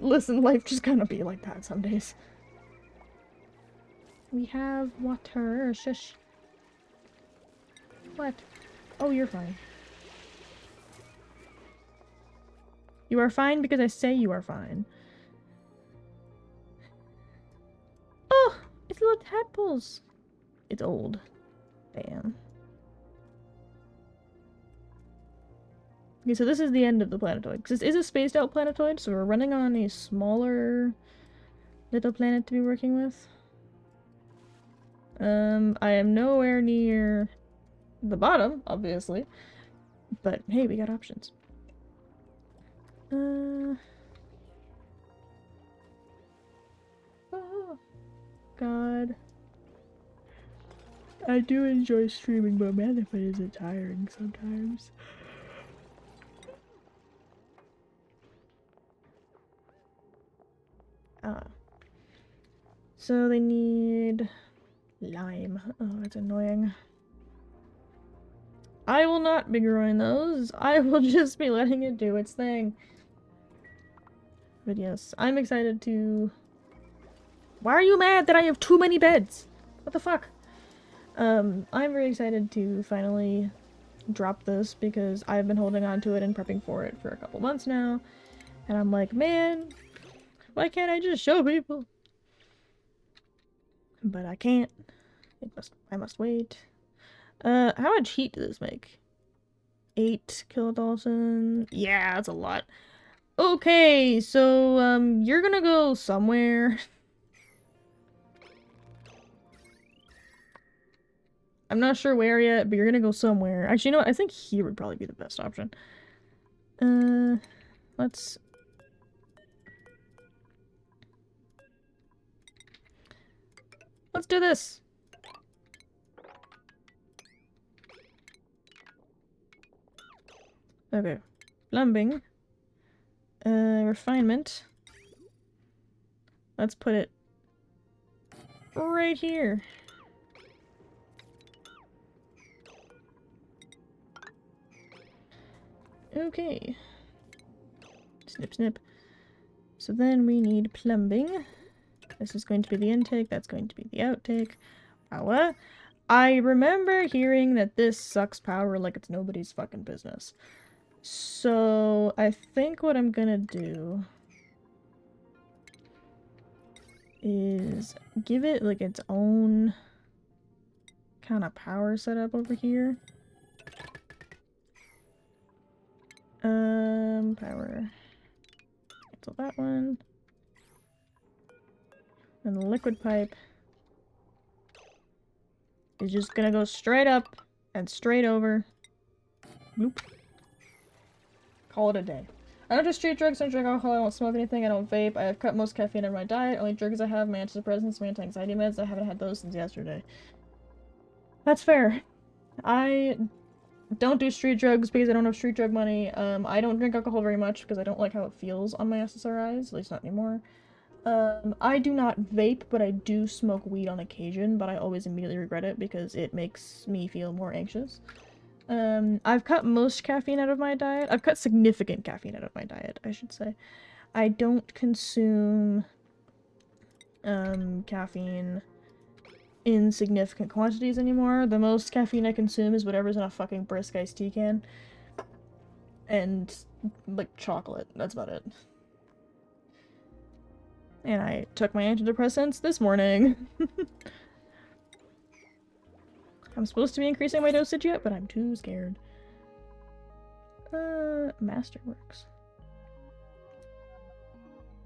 Listen, life just gonna be like that some days. We have water. Shush. What? Oh, you're fine. You are fine because I say you are fine. There's little tadpoles. It's old. Damn. Okay, so this is the end of the planetoid. This is a spaced out planetoid, so we're running on a smaller little planet to be working with. I am nowhere near the bottom, obviously. But hey, we got options. Oh, God. I do enjoy streaming, but man, if it isn't tiring sometimes. So they need lime. Oh, that's annoying. I will not be growing those. I will just be letting it do its thing. But yes, I'm excited to... Why are you mad that I have too many beds? What the fuck? I'm very excited to finally drop this because I've been holding on to it and prepping for it for a couple months now. And I'm like, man, why can't I just show people? But I can't. I must wait. How much heat does this make? 8 kilodalton. Yeah, that's a lot. Okay, so, you're gonna go somewhere. I'm not sure where yet, but you're gonna go somewhere. Actually, you know what? I think here would probably be the best option. Let's... Let's do this! Okay. Plumbing. Refinement. Let's put it right here. Okay. Snip, snip. So then we need plumbing. This is going to be the intake, that's going to be the outtake. Power. I remember hearing that this sucks power like it's nobody's fucking business. So I think what I'm gonna do is give it like its own kind of power setup over here. Power. Cancel that one. And the liquid pipe is just gonna go straight up and straight over. Nope. Call it a day. I don't do street drugs, I don't drink alcohol, I don't smoke anything, I don't vape, I have cut most caffeine in my diet, only drugs I have, my antidepressants, my anti-anxiety meds, I haven't had those since yesterday. That's fair. I don't do street drugs because I don't have street drug money. I don't drink alcohol very much because I don't like how it feels on my SSRIs, at least not anymore. I do not vape, but I do smoke weed on occasion, but I always immediately regret it because it makes me feel more anxious. I've cut most caffeine out of my diet. I've cut significant caffeine out of my diet, I should say. I don't consume, caffeine in significant quantities anymore. The most caffeine I consume is whatever's in a fucking brisk iced tea can. And, like, chocolate. That's about it. And I took my antidepressants this morning. I'm supposed to be increasing my dosage yet, but I'm too scared. Masterworks.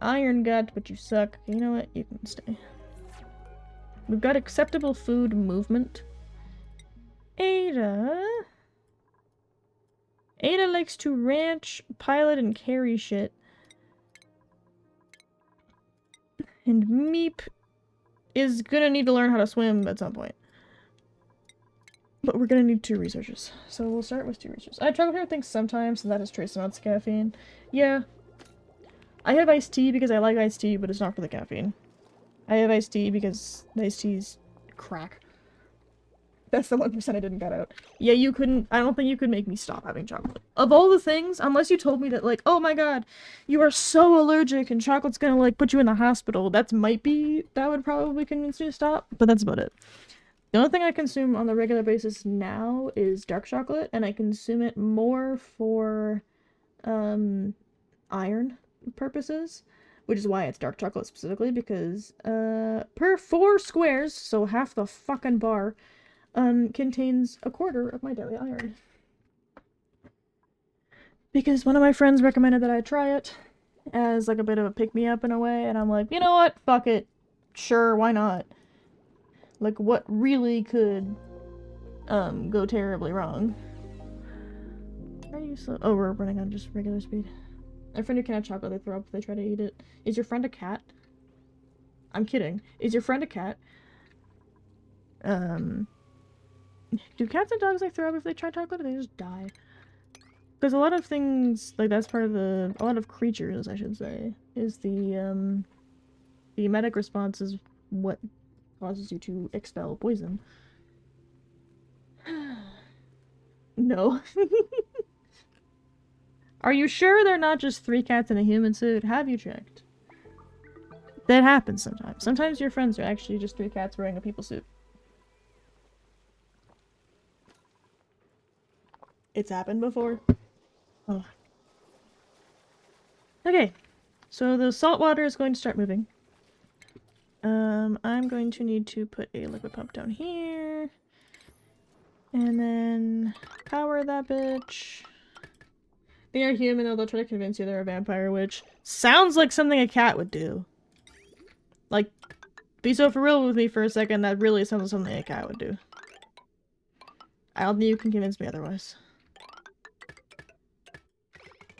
Iron gut, but you suck. You know what? You can stay. We've got acceptable food movement. Ada. Ada likes to ranch, pilot, and carry shit. And Meep is gonna need to learn how to swim at some point. But we're gonna need 2 researchers. So we'll start with 2 researchers. I struggle with things sometimes, and that is trace amounts of caffeine. Yeah. I have iced tea because I like iced tea, but it's not for the caffeine. I have iced tea because iced tea's crack. That's the 1% I didn't cut out. Yeah, you couldn't- I don't think you could make me stop having chocolate. Of all the things, unless you told me that, like, oh my god, you are so allergic and chocolate's gonna, like, put you in the hospital, that would probably convince me to stop, but that's about it. The only thing I consume on the regular basis now is dark chocolate, and I consume it more for, iron purposes. which is why it's dark chocolate specifically, because per 4 squares, so half the fucking bar, contains a quarter of my daily iron. Because one of my friends recommended that I try it as like a bit of a pick-me-up in a way, and I'm like, you know what? Fuck it. Sure, why not? Like, what really could go terribly wrong? Are you so— oh, we're running on just regular speed. My friend who can't have chocolate, they throw up if they try to eat it. Is your friend a cat? I'm kidding. Is your friend a cat? Do cats and dogs like throw up if they try chocolate, or they just die? Because a lot of things, like, that's part of the— a lot of creatures, I should say, is the emetic response is what causes you to expel poison. No. Are you sure they're not just 3 cats in a human suit? Have you checked? That happens sometimes. Sometimes your friends are actually just 3 cats wearing a people suit. It's happened before. Oh. Okay. So the salt water is going to start moving. I'm going to need to put a liquid pump down here. And then power that bitch. They are human, though they'll try to convince you they're a vampire, which sounds like something a cat would do. Like, be so for real with me for a second, that really sounds like something a cat would do. I don't think you can convince me otherwise.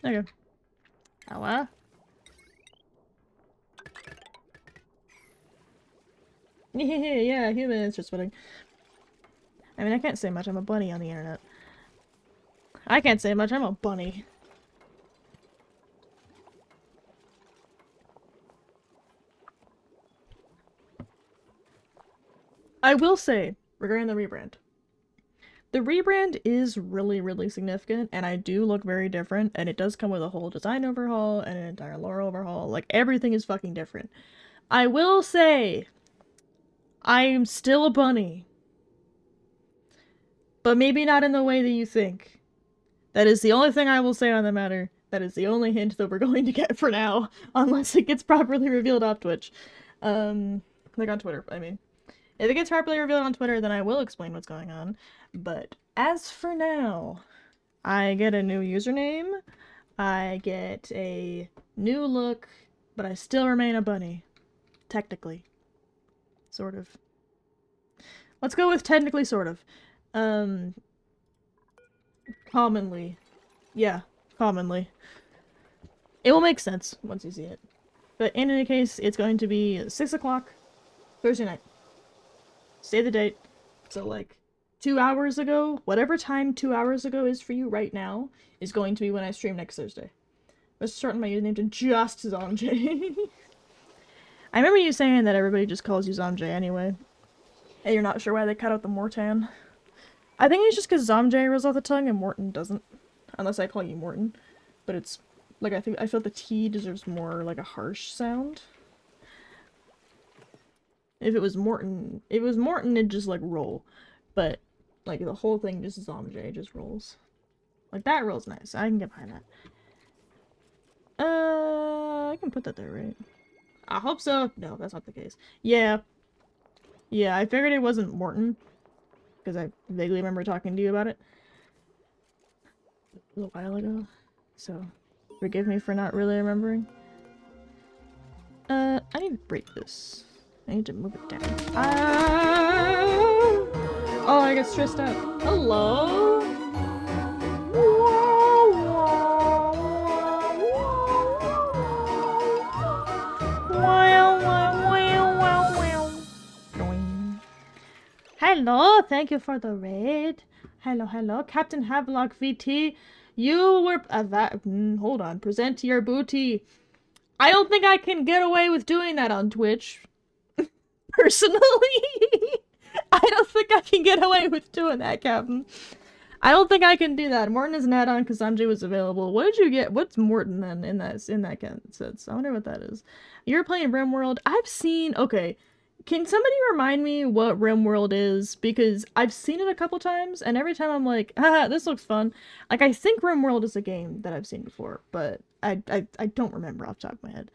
There you go. Hello? Yeah, humans are sweating. I mean, I can't say much. I'm a bunny on the internet. I can't say much. I'm a bunny. I will say, regarding the rebrand. The rebrand is really, really significant, and I do look very different, and it does come with a whole design overhaul and an entire lore overhaul. Like, everything is fucking different. I will say, I'm still a bunny. But maybe not in the way that you think. That is the only thing I will say on the matter. That is the only hint that we're going to get for now, unless it gets properly revealed off Twitch. Like on Twitter, I mean. If it gets properly revealed on Twitter, then I will explain what's going on. But as for now, I get a new username, I get a new look, but I still remain a bunny. Technically. Sort of. Let's go with technically, sort of. Commonly. Yeah, commonly. It will make sense once you see it. But in any case, it's going to be 6 o'clock Thursday night. Say the date. So, like, 2 hours ago, whatever time 2 hours ago is for you right now, is going to be when I stream next Thursday. Let's shorten my username to just Zomj. I remember you saying that everybody just calls you Zomj anyway. And you're not sure why they cut out the Mortan. I think it's just because Zomj rolls off the tongue and Morton doesn't. Unless I call you Morton. But it's, like, I feel the T deserves more, like, a harsh sound. If it was Morton, it'd just, like, roll. But, like, the whole thing just Zomj just rolls. Like, that rolls nice. I can get behind that. I can put that there, right? I hope so. No, that's not the case. Yeah. Yeah, I figured it wasn't Morton. Because I vaguely remember talking to you about it a little while ago. So, forgive me for not really remembering. I need to break this. I need to move it down. Oh, I get stressed out. Hello? Hello, thank you for the raid. Hello, hello. Captain Havelock VT. You were hold on. Present your booty. I don't think I can get away with doing that on Twitch. Personally. I don't think I can get away with doing that, Captain. I don't think I can do that. Morton is an add-on because Zomj was available. What did you get? What's Morton then in that sense? I wonder what that is. You're playing RimWorld. I've seen... Okay. Can somebody remind me what RimWorld is? Because I've seen it a couple times, and every time I'm like, ah, this looks fun. Like, I think RimWorld is a game that I've seen before, but I don't remember off the top of my head.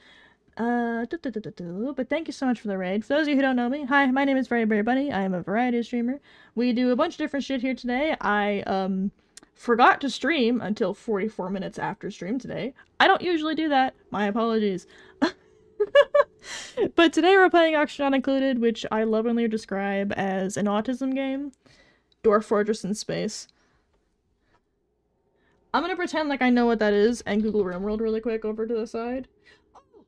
But thank you so much for the raid. For those of you who don't know me, hi, my name is Very Berry Bunny. I am a variety streamer. We do a bunch of different shit here today. I forgot to stream until 44 minutes after stream today. I don't usually do that. My apologies. But today we're playing Oxygen Not Included, which I lovingly describe as an autism game. Dwarf Fortress in space. I'm gonna pretend like I know what that is and Google RimWorld really quick over to the side.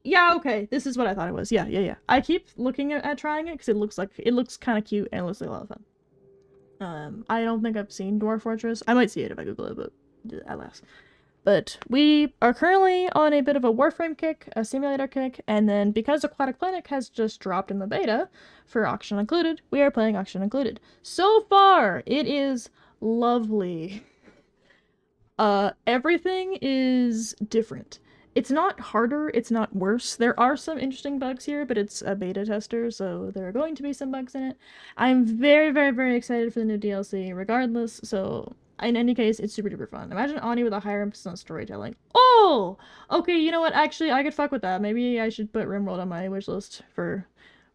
Yeah, okay, this is what I thought it was. Yeah. I keep looking at trying it because it looks kind of cute and it looks like a lot of fun. I don't think I've seen Dwarf Fortress. I might see it if I Google it, but alas. But we are currently on a bit of a Warframe kick, a simulator kick, and then because Aquatic Planet has just dropped in the beta for Oxygen Included, we are playing Oxygen Included. So far, it is lovely. Everything is different. It's not harder, it's not worse. There are some interesting bugs here, but it's a beta tester, so there are going to be some bugs in it. I'm very excited for the new DLC regardless, so in any case, it's super duper fun. Imagine Ani with a higher emphasis on storytelling. Oh! Okay, you know what? Actually, I could fuck with that. Maybe I should put RimWorld on my wishlist for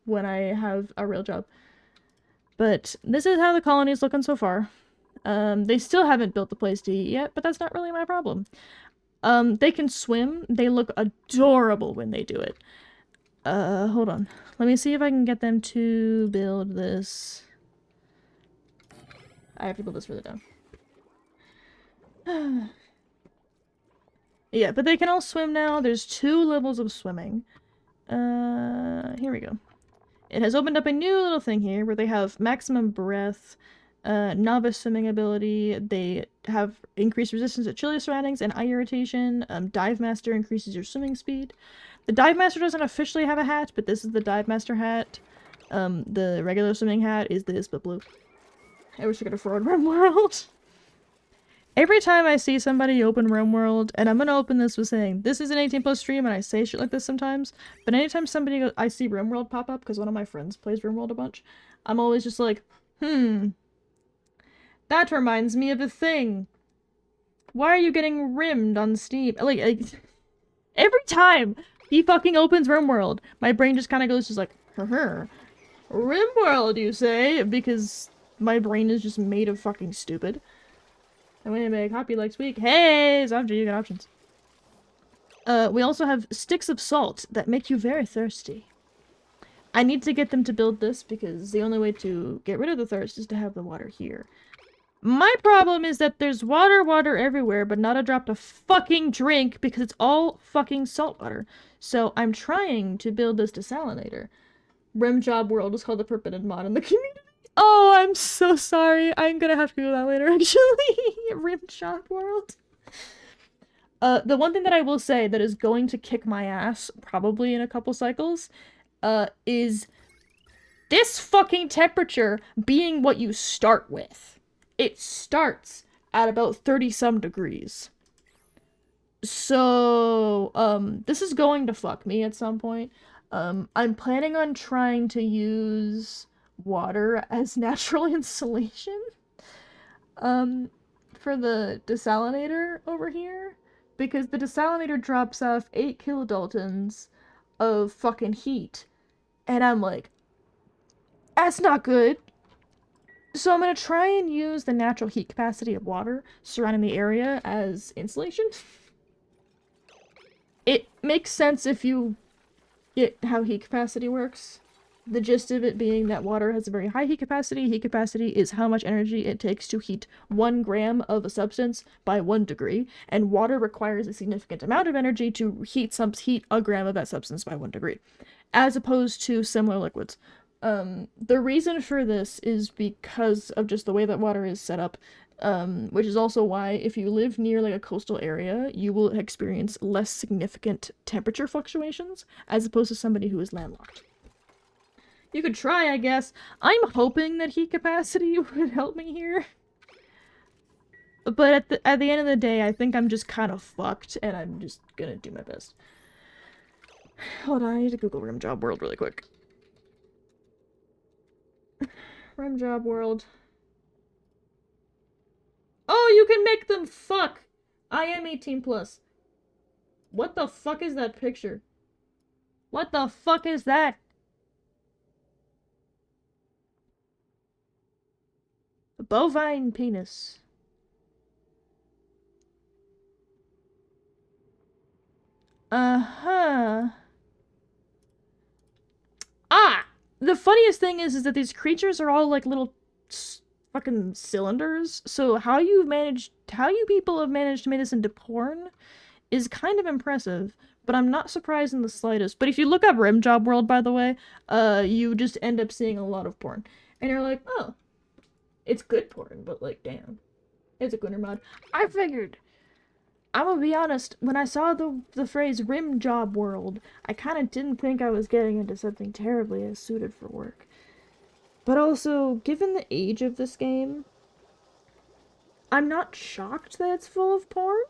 when I have a real job. But this is how the colony's looking so far. They still haven't built the place to eat yet, but that's not really my problem. They can swim. They look adorable when they do it. Hold on. Let me see if I can get them to build this. I have to build this further down. Yeah, but they can all swim now. There's 2 levels of swimming. Here we go. It has opened up a new little thing here where they have maximum breath, novice swimming ability, they have increased resistance to chilly surroundings and eye irritation, Dive Master increases your swimming speed. The Dive Master doesn't officially have a hat, but this is the Dive Master hat. The regular swimming hat is this, but blue. I wish I could afford RimWorld. Every time I see somebody open RimWorld, and I'm gonna open this with saying, this is an 18+ stream, and I say shit like this sometimes, but anytime I see RimWorld pop up, because one of my friends plays RimWorld a bunch, I'm always just like, that reminds me of a thing. Why are you getting rimmed on Steam? Like every time he fucking opens RimWorld, my brain just kind of goes just like, RimWorld, you say? Because my brain is just made of fucking stupid. I went to make Hoppy Likes Week. Hey, Zavji, you got options. We also have sticks of salt that make you very thirsty. I need to get them to build this because the only way to get rid of the thirst is to have the water here. My problem is that there's water everywhere, but not a drop to fucking drink because it's all fucking salt water. So I'm trying to build this desalinator. Rimjob World is called the permitted mod in the community. Oh, I'm so sorry. I'm gonna have to do that later, actually. Rimjob World. The one thing that I will say that is going to kick my ass, probably in a couple cycles, is this fucking temperature being what you start with. It starts at about 30-some degrees. So, this is going to fuck me at some point. I'm planning on trying to use water as natural insulation, for the desalinator over here. Because the desalinator drops off 8 kilodaltons of fucking heat. And I'm like, that's not good. So I'm going to try and use the natural heat capacity of water surrounding the area as insulation. It makes sense if you get how heat capacity works. The gist of it being that water has a very high heat capacity. Heat capacity is how much energy it takes to heat 1 gram of a substance by 1 degree, and water requires a significant amount of energy to heat a gram of that substance by 1 degree, as opposed to similar liquids. The reason for this is because of just the way that water is set up, which is also why if you live near like a coastal area, you will experience less significant temperature fluctuations as opposed to somebody who is landlocked. You could try, I guess. I'm hoping that heat capacity would help me here. But at the end of the day, I think I'm just kind of fucked, and I'm just gonna do my best. Hold on, I need to Google Rimjob World really quick. Rimjob World. Oh, you can make them fuck! I am 18+. What the fuck is that picture? What the fuck is that? A bovine penis. Uh-huh. Ah! The funniest thing is that these creatures are all like little fucking cylinders. So how you people have managed to make this into porn is kind of impressive. But I'm not surprised in the slightest. But if you look up Rim Job World, by the way, you just end up seeing a lot of porn. And you're like, oh, it's good porn, but like, damn. It's a gooner mod. I figured. I'm gonna be honest, when I saw the phrase Rim Job World, I kind of didn't think I was getting into something terribly as suited for work. But also, given the age of this game, I'm not shocked that it's full of porn.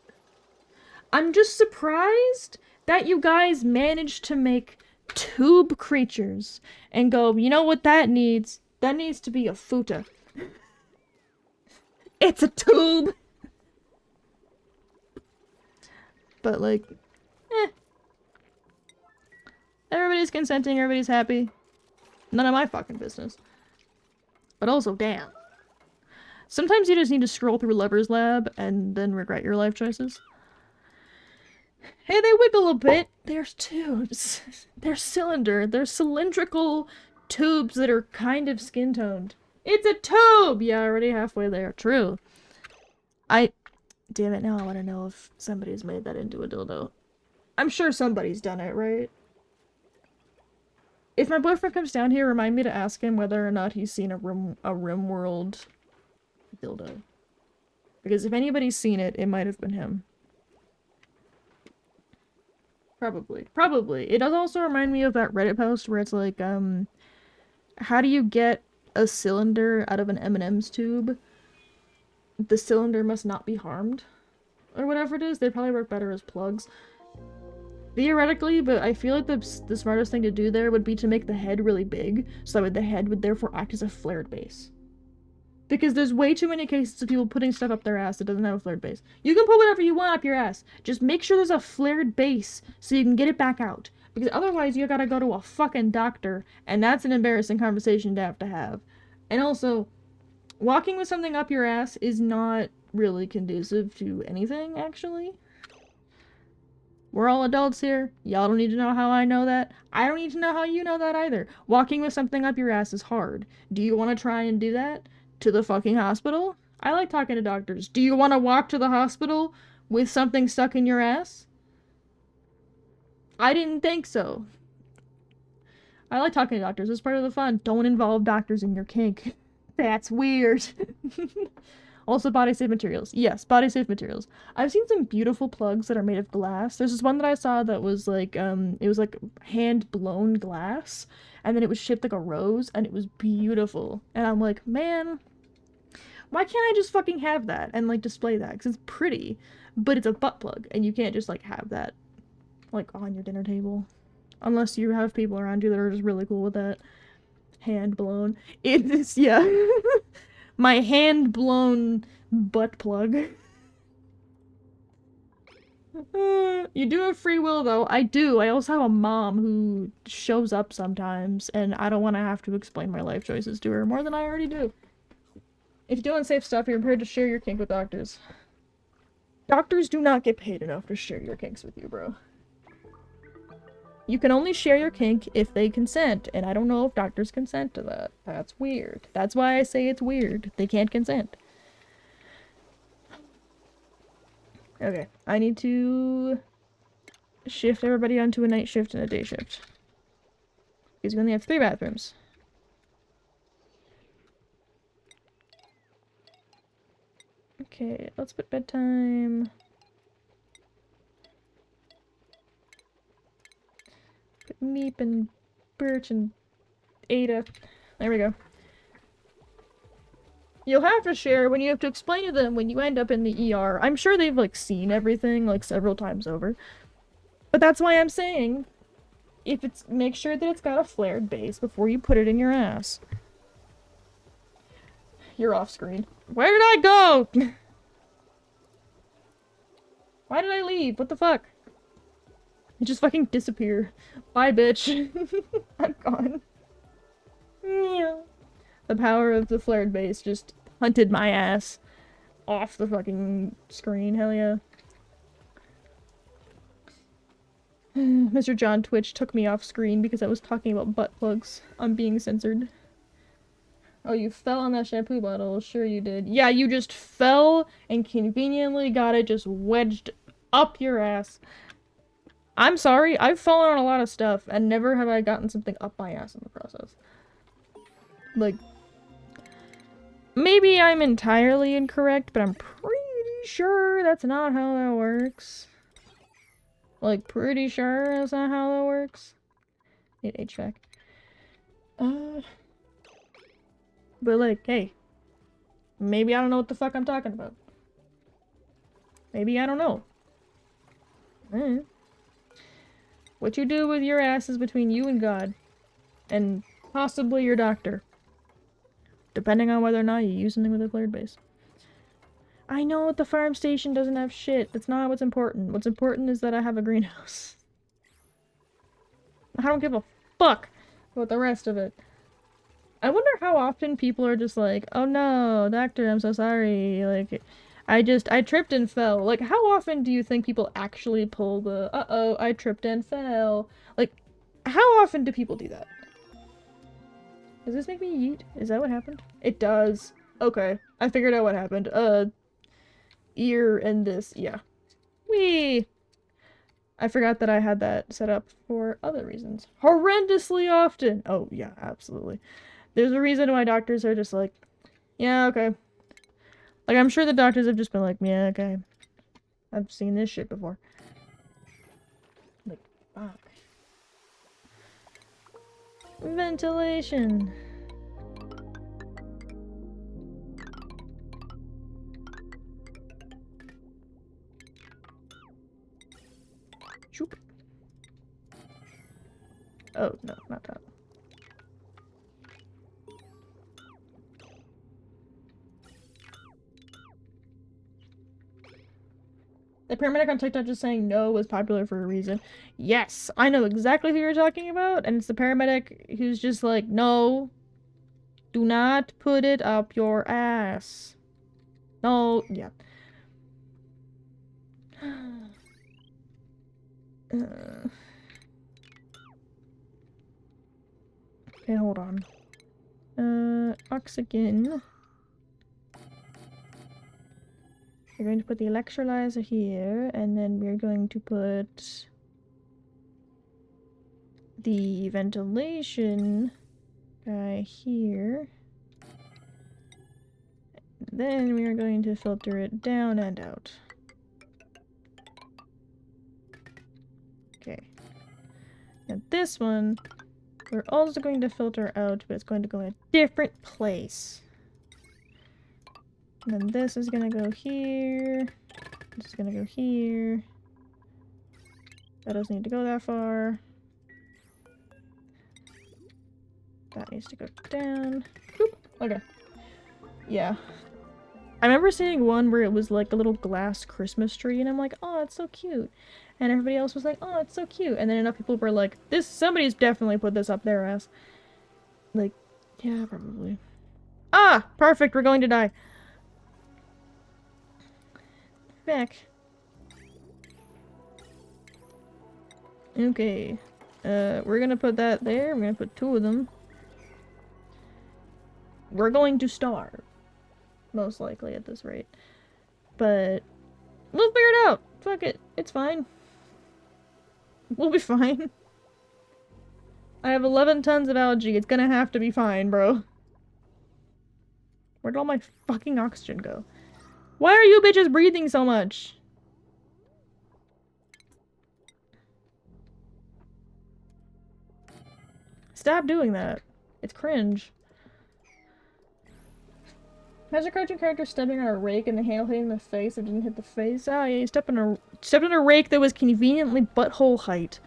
I'm just surprised that you guys managed to make tube creatures and go, you know what that needs? That needs to be a futa. It's a tube! But, like, everybody's consenting, everybody's happy. None of my fucking business. But also, damn. Sometimes you just need to scroll through Lover's Lab and then regret your life choices. Hey, they wiggle a bit. There's tubes. They're cylindrical tubes that are kind of skin-toned. It's a tube! Yeah, already halfway there. True. Damn it, now I want to know if somebody's made that into a dildo. I'm sure somebody's done it, right? If my boyfriend comes down here, remind me to ask him whether or not he's seen a RimWorld dildo. Because if anybody's seen it, it might have been him. Probably. Probably. It does also remind me of that Reddit post where it's like, how do you get a cylinder out of an M&M's tube? The cylinder must not be harmed. Or whatever it is. They probably work better as plugs. Theoretically, but I feel like the smartest thing to do there would be to make the head really big, so that the head would therefore act as a flared base. Because there's way too many cases of people putting stuff up their ass that doesn't have a flared base. You can put whatever you want up your ass. Just make sure there's a flared base so you can get it back out. Because otherwise you gotta go to a fucking doctor, and that's an embarrassing conversation to have. And also, walking with something up your ass is not really conducive to anything, actually. We're all adults here. Y'all don't need to know how I know that. I don't need to know how you know that either. Walking with something up your ass is hard. Do you want to try and do that? To the fucking hospital? I like talking to doctors. Do you want to walk to the hospital with something stuck in your ass? I didn't think so. I like talking to doctors. It's part of the fun. Don't involve doctors in your kink. That's weird. Also, body-safe materials. Yes, body-safe materials. I've seen some beautiful plugs that are made of glass. There's this one that I saw that was like, it was like hand-blown glass, and then it was shaped like a rose, and it was beautiful. And I'm like, man, why can't I just fucking have that and, like, display that? Because it's pretty, but it's a butt plug, and you can't just, like, have that, like, on your dinner table. Unless you have people around you that are just really cool with that. Hand-blown. It is, yeah. My hand-blown butt plug. You do have free will, though. I do. I also have a mom who shows up sometimes, and I don't want to have to explain my life choices to her more than I already do. If you're doing safe stuff, you're prepared to share your kink with doctors. Doctors do not get paid enough to share your kinks with you, bro. You can only share your kink if they consent, and I don't know if doctors consent to that. That's weird. That's why I say it's weird. They can't consent. Okay, I need to shift everybody onto a night shift and a day shift. Because we only have 3 bathrooms. Okay, let's put bedtime. Put Meep and Birch and Ada. There we go. You'll have to share when you have to explain to them when you end up in the ER. I'm sure they've, like, seen everything, like, several times over. But that's why I'm saying, make sure that it's got a flared base before you put it in your ass. You're off screen. Where did I go? Why did I leave? What the fuck? And just fucking disappear. Bye, bitch. I'm gone. Yeah. The power of the flared base just hunted my ass off the fucking screen. Hell yeah. Mr. John Twitch took me off screen because I was talking about butt plugs. I'm being censored. Oh, you fell on that shampoo bottle. Sure you did. Yeah, you just fell and conveniently got it just wedged up your ass. I'm sorry, I've fallen on a lot of stuff, and never have I gotten something up my ass in the process. Like, maybe I'm entirely incorrect, but I'm pretty sure that's not how that works. Like, pretty sure that's not how that works. Need HVAC. But like, hey. Maybe I don't know what the fuck I'm talking about. Maybe I don't know. What you do with your ass is between you and God. And possibly your doctor. Depending on whether or not you use something with a flared base. I know the farm station doesn't have shit. That's not what's important. What's important is that I have a greenhouse. I don't give a fuck about the rest of it. I wonder how often people are just like, oh no, doctor, I'm so sorry. Like, I tripped and fell. Like, how often do you think people actually pull the, uh-oh, I tripped and fell? Like, how often do people do that? Does this make me yeet? Is that what happened? It does. Okay. I figured out what happened. Ear and this. Yeah. Whee! I forgot that I had that set up for other reasons. Horrendously often! Oh, yeah, absolutely. There's a reason why doctors are just like, yeah, okay. Like, I'm sure the doctors have just been like, yeah, okay. I've seen this shit before. Like, fuck. Ventilation. Shoop. Oh, no, not that. The paramedic on TikTok just saying no was popular for a reason. Yes, I know exactly who you're talking about, and it's the paramedic who's just like, no, do not put it up your ass. No, yeah. Okay, hold on. Oxygen. We're going to put the electrolyzer here, and then we're going to put the ventilation guy here. And then we are going to filter it down and out. Okay. Now this one, we're also going to filter out, but it's going to go in a different place. And then this is gonna go here. This is gonna go here. That doesn't need to go that far. That needs to go down. Boop. Okay. Yeah. I remember seeing one where it was like a little glass Christmas tree, and I'm like, oh, it's so cute. And everybody else was like, oh, it's so cute. And then enough people were like, somebody's definitely put this up their ass. Like, yeah, probably. Ah! Perfect, we're going to die. Back. Okay. We're gonna put that there. We're gonna put 2 of them. We're going to starve. Most likely at this rate. But we'll figure it out. Fuck it. It's fine. We'll be fine. I have 11 tons of algae. It's gonna have to be fine, bro. Where'd all my fucking oxygen go? Why are you bitches breathing so much? Stop doing that. It's cringe. Has a cartoon character stepping on a rake and the handle hitting the face that didn't hit the face? Oh yeah, you stepped on a rake that was conveniently butthole height.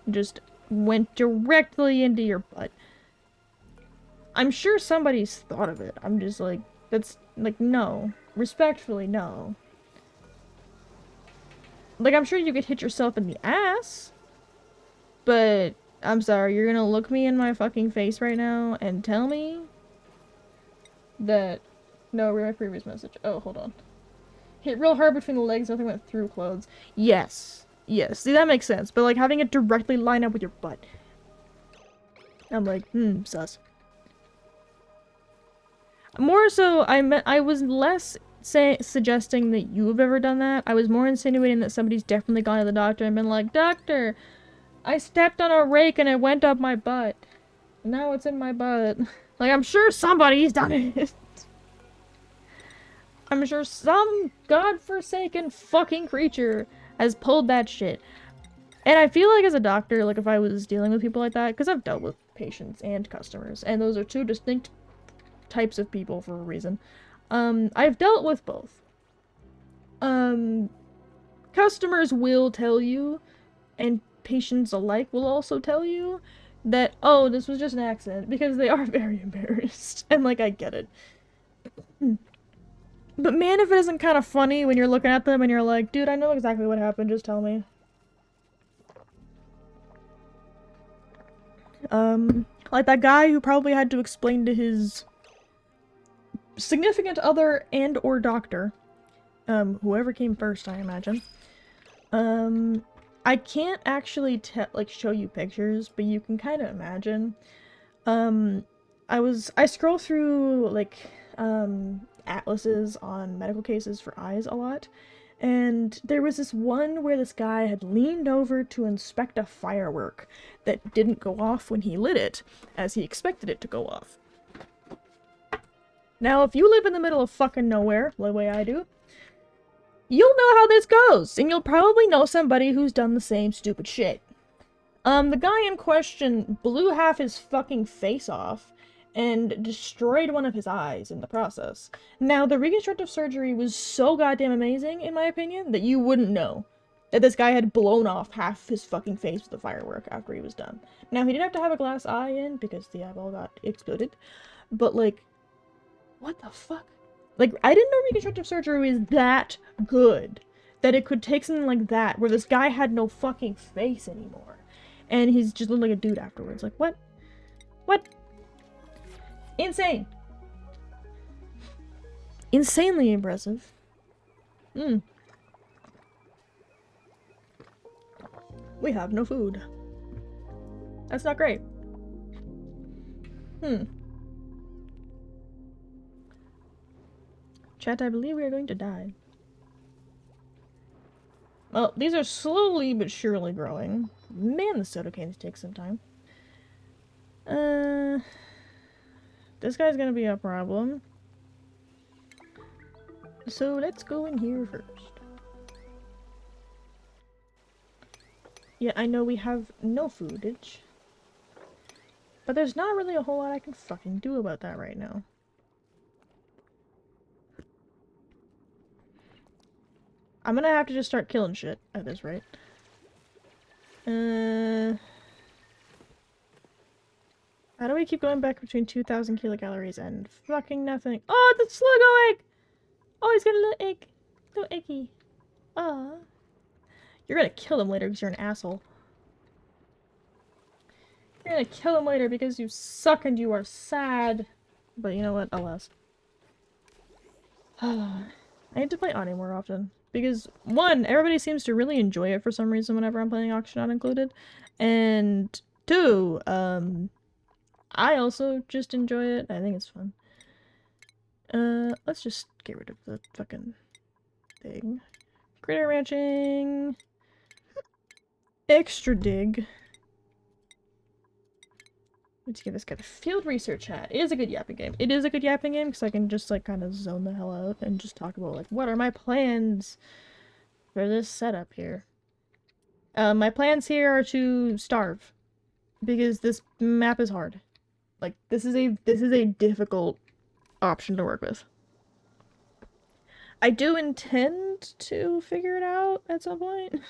Just went directly into your butt. I'm sure somebody's thought of it. I'm just like, that's like, no. Respectfully, no. Like, I'm sure you could hit yourself in the ass, but I'm sorry, you're gonna look me in my fucking face right now and tell me that... No, read my previous message. Oh, hold on. Hit real hard between the legs, nothing went through clothes. Yes. Yes. See, that makes sense. But, like, having it directly line up with your butt. I'm like, sus. More so, I was less suggesting that you have ever done that. I was more insinuating that somebody's definitely gone to the doctor and been like, Doctor, I stepped on a rake and it went up my butt. Now it's in my butt. Like, I'm sure somebody's done it. I'm sure some godforsaken fucking creature has pulled that shit. And I feel like as a doctor, like if I was dealing with people like that, because I've dealt with patients and customers, and those are two distinct types of people for a reason. I've dealt with both. Customers will tell you, and patients alike will also tell you, that, oh, this was just an accident, because they are very embarrassed. And, like, I get it. But man, if it isn't kind of funny when you're looking at them and you're like, dude, I know exactly what happened, just tell me. Like that guy who probably had to explain to his significant other and or doctor, whoever came first, I imagine. I can't actually show you pictures, but you can kind of imagine. I scroll through, like, atlases on medical cases for eyes a lot, and there was this one where this guy had leaned over to inspect a firework that didn't go off when he lit it, as he expected it to go off. Now, if you live in the middle of fucking nowhere, the way I do, you'll know how this goes, and you'll probably know somebody who's done the same stupid shit. The guy in question blew half his fucking face off and destroyed one of his eyes in the process. Now, the reconstructive surgery was so goddamn amazing, in my opinion, that you wouldn't know that this guy had blown off half his fucking face with a firework after he was done. Now, he did have to have a glass eye in because the eyeball got exploded, but, like, what the fuck? Like, I didn't know reconstructive surgery was that good, that it could take something like that, where this guy had no fucking face anymore, and he's just looked like a dude afterwards. Like, what? What? Insane! Insanely impressive. We have no food. That's not great. Chat, I believe we are going to die. Well, these are slowly but surely growing. Man, the soda cans take some time. This guy's gonna be a problem. So let's go in here first. Yeah, I know we have no foodage. But there's not really a whole lot I can fucking do about that right now. I'm gonna have to just start killing shit at this rate. How do we keep going back between 2,000 kilocalories and fucking nothing? Oh, the sluggo egg! Oh, he's got a little egg. Little eggy. Ah. You're gonna kill him later because you're an asshole. You're gonna kill him later because you suck and you are sad. But you know what? Alas. I need to play Ani more often. Because, one, everybody seems to really enjoy it for some reason whenever I'm playing Auction Not Included. And, two, I also just enjoy it. I think it's fun. Let's just get rid of the fucking thing. Critter ranching. Extra dig. Let's give this guy a field research hat. It is a good yapping game. It is a good yapping game because I can just like kind of zone the hell out and just talk about like what are my plans for this setup here. My plans here are to starve because this map is hard. Like this is a difficult option to work with. I do intend to figure it out at some point.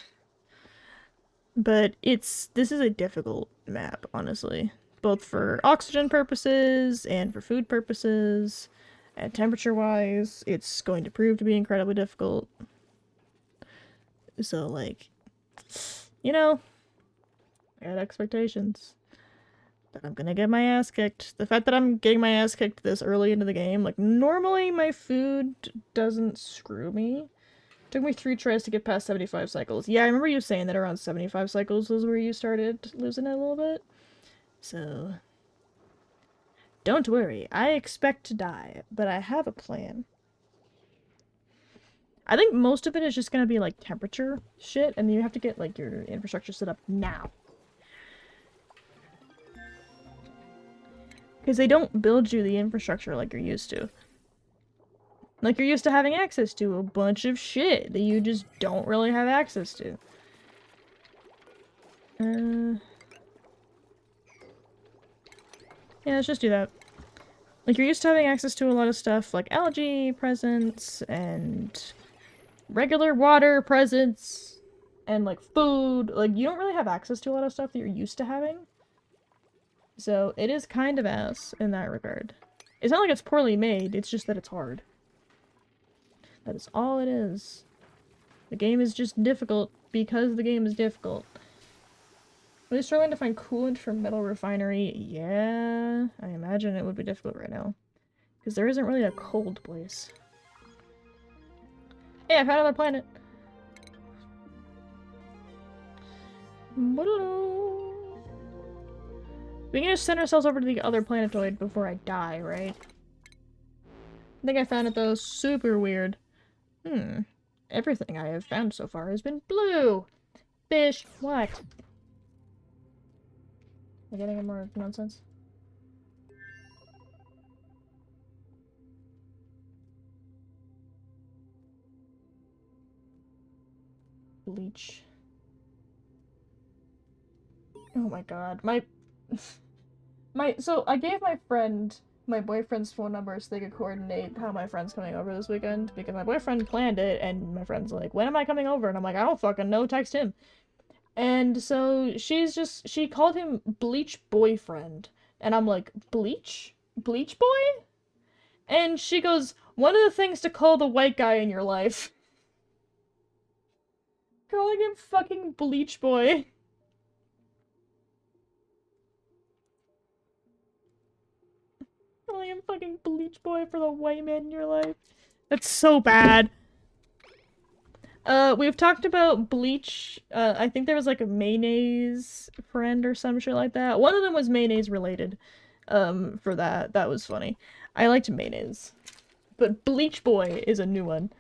But this is a difficult map, honestly. Both for oxygen purposes and for food purposes. And temperature-wise, it's going to prove to be incredibly difficult. So, like, you know, I had expectations that I'm gonna get my ass kicked. The fact that I'm getting my ass kicked this early into the game, like, normally my food doesn't screw me. Took me 3 tries to get past 75 cycles. Yeah, I remember you saying that around 75 cycles was where you started losing it a little bit. So, don't worry, I expect to die, but I have a plan. I think most of it is just gonna be, like, temperature shit, and you have to get, like, your infrastructure set up now. Because they don't build you the infrastructure like you're used to. Like, you're used to having access to a bunch of shit that you just don't really have access to. Yeah, let's just do that. Like, you're used to having access to a lot of stuff, like algae presents, and regular water presents, and, like, food. Like, you don't really have access to a lot of stuff that you're used to having. So, it is kind of ass in that regard. It's not like it's poorly made, it's just that it's hard. That is all it is. The game is just difficult because the game is difficult. Are they struggling to find coolant for metal refinery? Yeah, I imagine it would be difficult right now. Because there isn't really a cold place. Hey, I found another planet! We can just send ourselves over to the other planetoid before I die, right? I think I found it though. Super weird. Everything I have found so far has been blue! Fish, what? Am I getting any more nonsense? Bleach. Oh my god, so I gave my friend my boyfriend's phone number so they could coordinate how my friend's coming over this weekend, because my boyfriend planned it, and my friend's like, when am I coming over? And I'm like, I don't fucking know, text him. And so she called him Bleach Boyfriend, and I'm like, Bleach? Bleach Boy? And she goes, one of the things to call the white guy in your life. Calling him fucking Bleach Boy. Calling him fucking Bleach Boy for the white man in your life. That's so bad. We've talked about Bleach. I think there was like a mayonnaise friend or some shit like that. One of them was mayonnaise related. For that. That was funny. I liked mayonnaise. But Bleach Boy is a new one.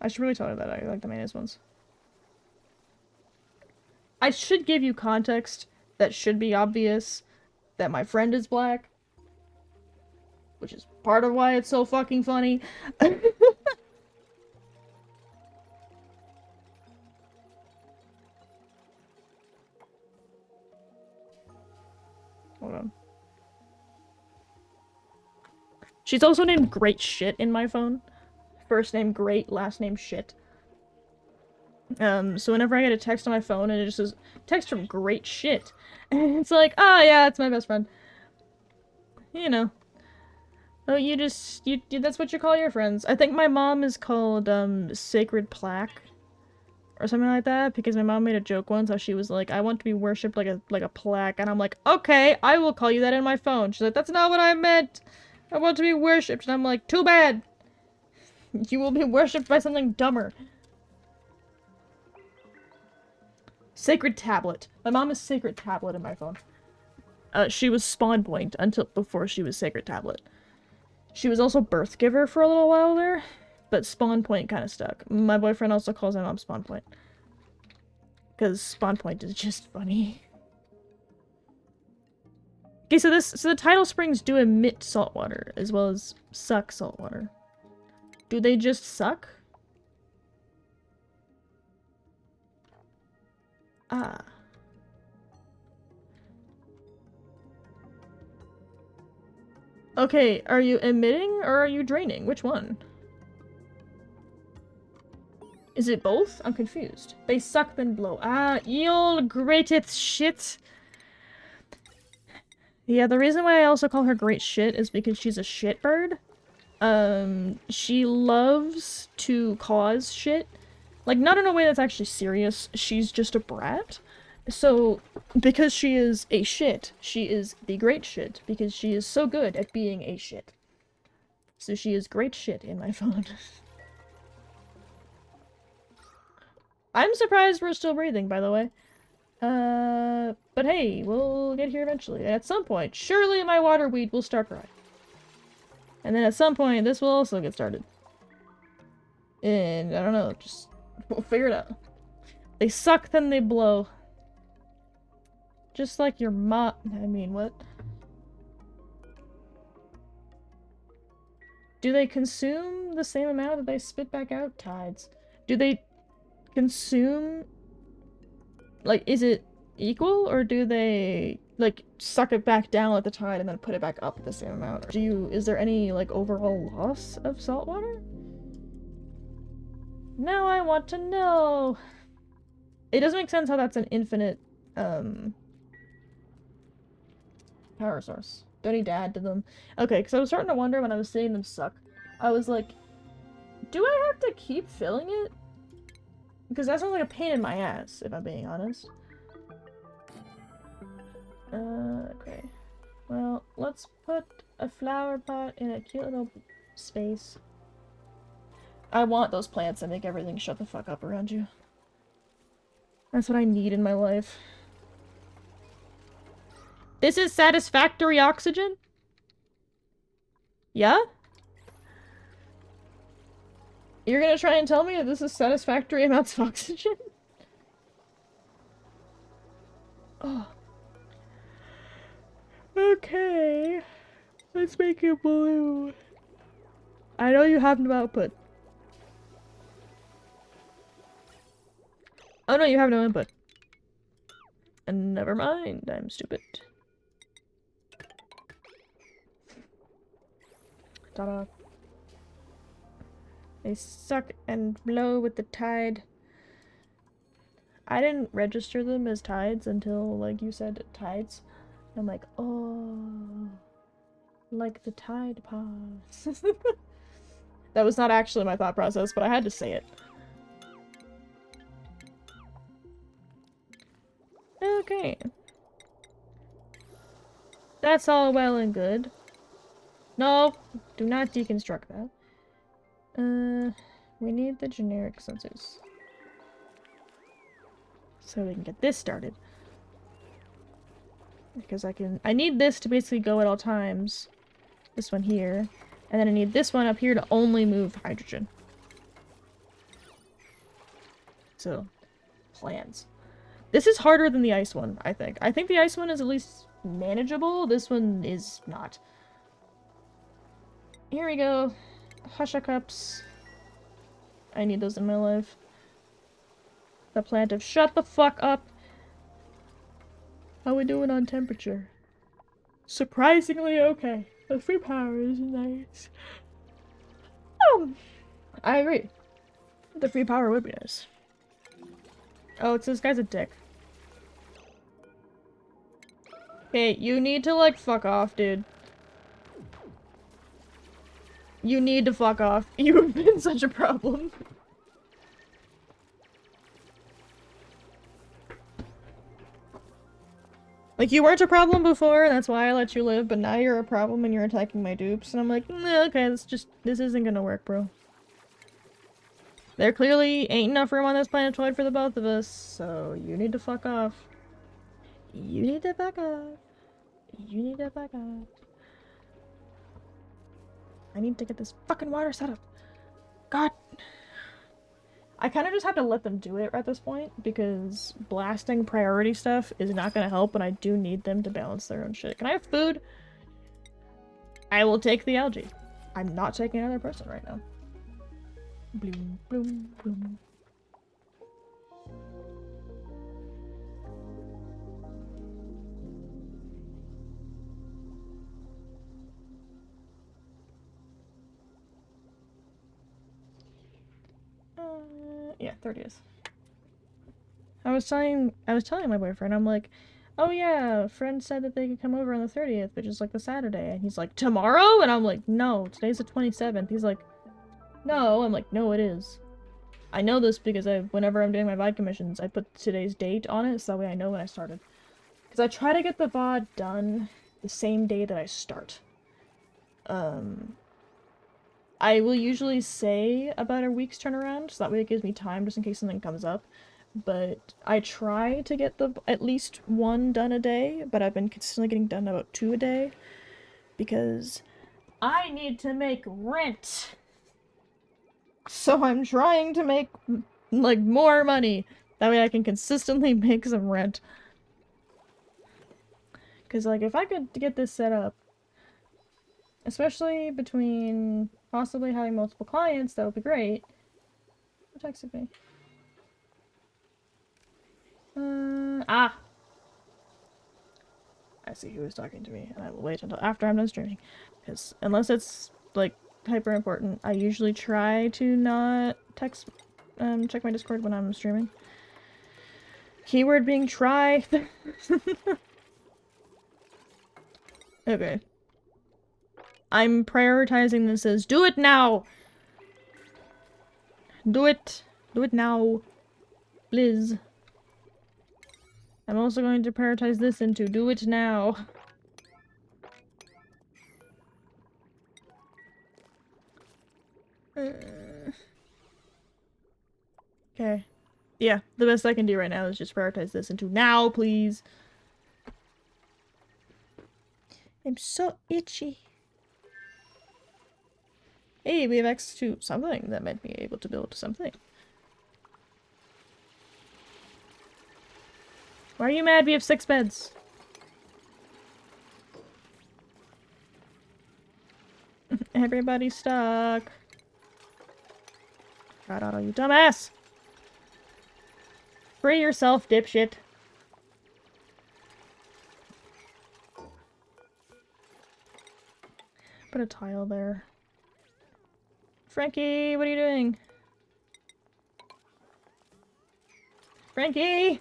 I should really tell her that I like the mayonnaise ones. I should give you context that should be obvious that my friend is black. Which is part of why it's so fucking funny. Hold on. She's also named Great Shit in my phone. First name Great, last name Shit. So whenever I get a text on my phone and it just says, text from Great Shit. And it's like, oh yeah, it's my best friend. You know. Oh, you that's what you call your friends. I think my mom is called, Sacred Plaque. Or something like that, because my mom made a joke once how she was like, I want to be worshipped like a plaque, and I'm like, okay, I will call you that in my phone. She's like, that's not what I meant. I want to be worshipped, and I'm like, too bad. You will be worshipped by something dumber. Sacred Tablet. My mom is Sacred Tablet in my phone. She was Spawn Point until before she was Sacred Tablet. She was also Birth Giver for a little while there. But Spawn Point kind of stuck. My boyfriend also calls my mom Spawn Point. Because Spawn Point is just funny. Okay, so the tidal springs do emit salt water, as well as suck salt water. Do they just suck? Ah. Okay, are you emitting or are you draining? Which one? Is it both? I'm confused. They suck then blow. Ah, you'll greatest shit. Yeah, the reason why I also call her Great Shit is because she's a shit bird. She loves to cause shit. Like, not in a way that's actually serious. She's just a brat. So, because she is a shit, she is the great shit, because she is so good at being a shit. So she is great shit in my phone. I'm surprised we're still breathing, by the way. But hey, we'll get here eventually. At some point, surely my water weed will start growing. And then at some point, this will also get started. And I don't know, just we'll figure it out. They suck, then they blow. Just like your I mean, what? Do they consume the same amount that they spit back out? Tides. Do they consume... Like, is it equal, or do they, like, suck it back down at the tide and then put it back up the same amount? Or is there any, like, overall loss of salt water? Now I want to know! It doesn't make sense how that's an infinite, power source. Don't need to add to them. Okay, because I was starting to wonder when I was seeing them suck. I was like, do I have to keep filling it? Because that sounds like a pain in my ass, if I'm being honest. Okay. Well, let's put a flower pot in a cute little space. I want those plants that make everything shut the fuck up around you. That's what I need in my life. This is satisfactory oxygen? Yeah? You're gonna try and tell me that this is satisfactory amounts of oxygen? Oh. Okay. Let's make it blue. I know you have no output. Oh no, you have no input. And never mind, I'm stupid. Ta-da. They suck and blow with the tide. I didn't register them as tides until, like, you said tides. I'm like, oh, like the Tide Pods. That was not actually my thought process, but I had to say it. Okay. That's all well and good. No, do not deconstruct that. We need the generic sensors. So we can get this started. Because I need this to basically go at all times. This one here. And then I need this one up here to only move hydrogen. So, plans. This is harder than the ice one, I think. I think the ice one is at least manageable. This one is not. Here we go. Husha cups. I need those in my life. The plant of shut the fuck up. How we doing on temperature? Surprisingly okay. The free power is nice. I agree. The free power would be nice. Oh, it's this guy's a dick. Hey, you need to, like, fuck off, dude. You need to fuck off. You've been such a problem. Like, you weren't a problem before, and that's why I let you live, but now you're a problem and you're attacking my dupes, and I'm like, okay, this isn't gonna work, bro. There clearly ain't enough room on this planetoid for the both of us, so you need to fuck off. You need to fuck off. You need to fuck off. I need to get this fucking water set up. God. I kind of just have to let them do it at this point, because blasting priority stuff is not going to help, and I do need them to balance their own shit. Can I have food? I will take the algae. I'm not taking another person right now. Bloom, bloom, bloom. Yeah, 30th. I was telling my boyfriend, I'm like, oh yeah, a friend said that they could come over on the 30th, which is like the Saturday. And he's like, tomorrow? And I'm like, no, today's the 27th. He's like, no. I'm like, no, it is. I know this because whenever I'm doing my VOD commissions, I put today's date on it so that way I know when I started. Because I try to get the VOD done the same day that I start. I will usually say about a week's turnaround, so that way it gives me time just in case something comes up. But I try to get at least one done a day, but I've been consistently getting done about 2 a day. Because I need to make rent! So I'm trying to make, like, more money. That way I can consistently make some rent. Because, like, if I could get this set up, especially between possibly having multiple clients, that would be great. Who texted me? I see who is talking to me, and I will wait until after I'm done streaming. Because unless it's, like, hyper important, I usually try to not check my Discord when I'm streaming. Keyword being try. Okay. I'm prioritizing this as do it now! Do it! Do it now! Please. I'm also going to prioritize this into do it now. Okay. Yeah, the best I can do right now is just prioritize this into now, please. I'm so itchy. Hey, we have access to something that might be able to build something. Why are you mad we have 6 beds? Everybody's stuck. God, Otto, you dumbass! Free yourself, dipshit. Put a tile there. Frankie, what are you doing? Frankie!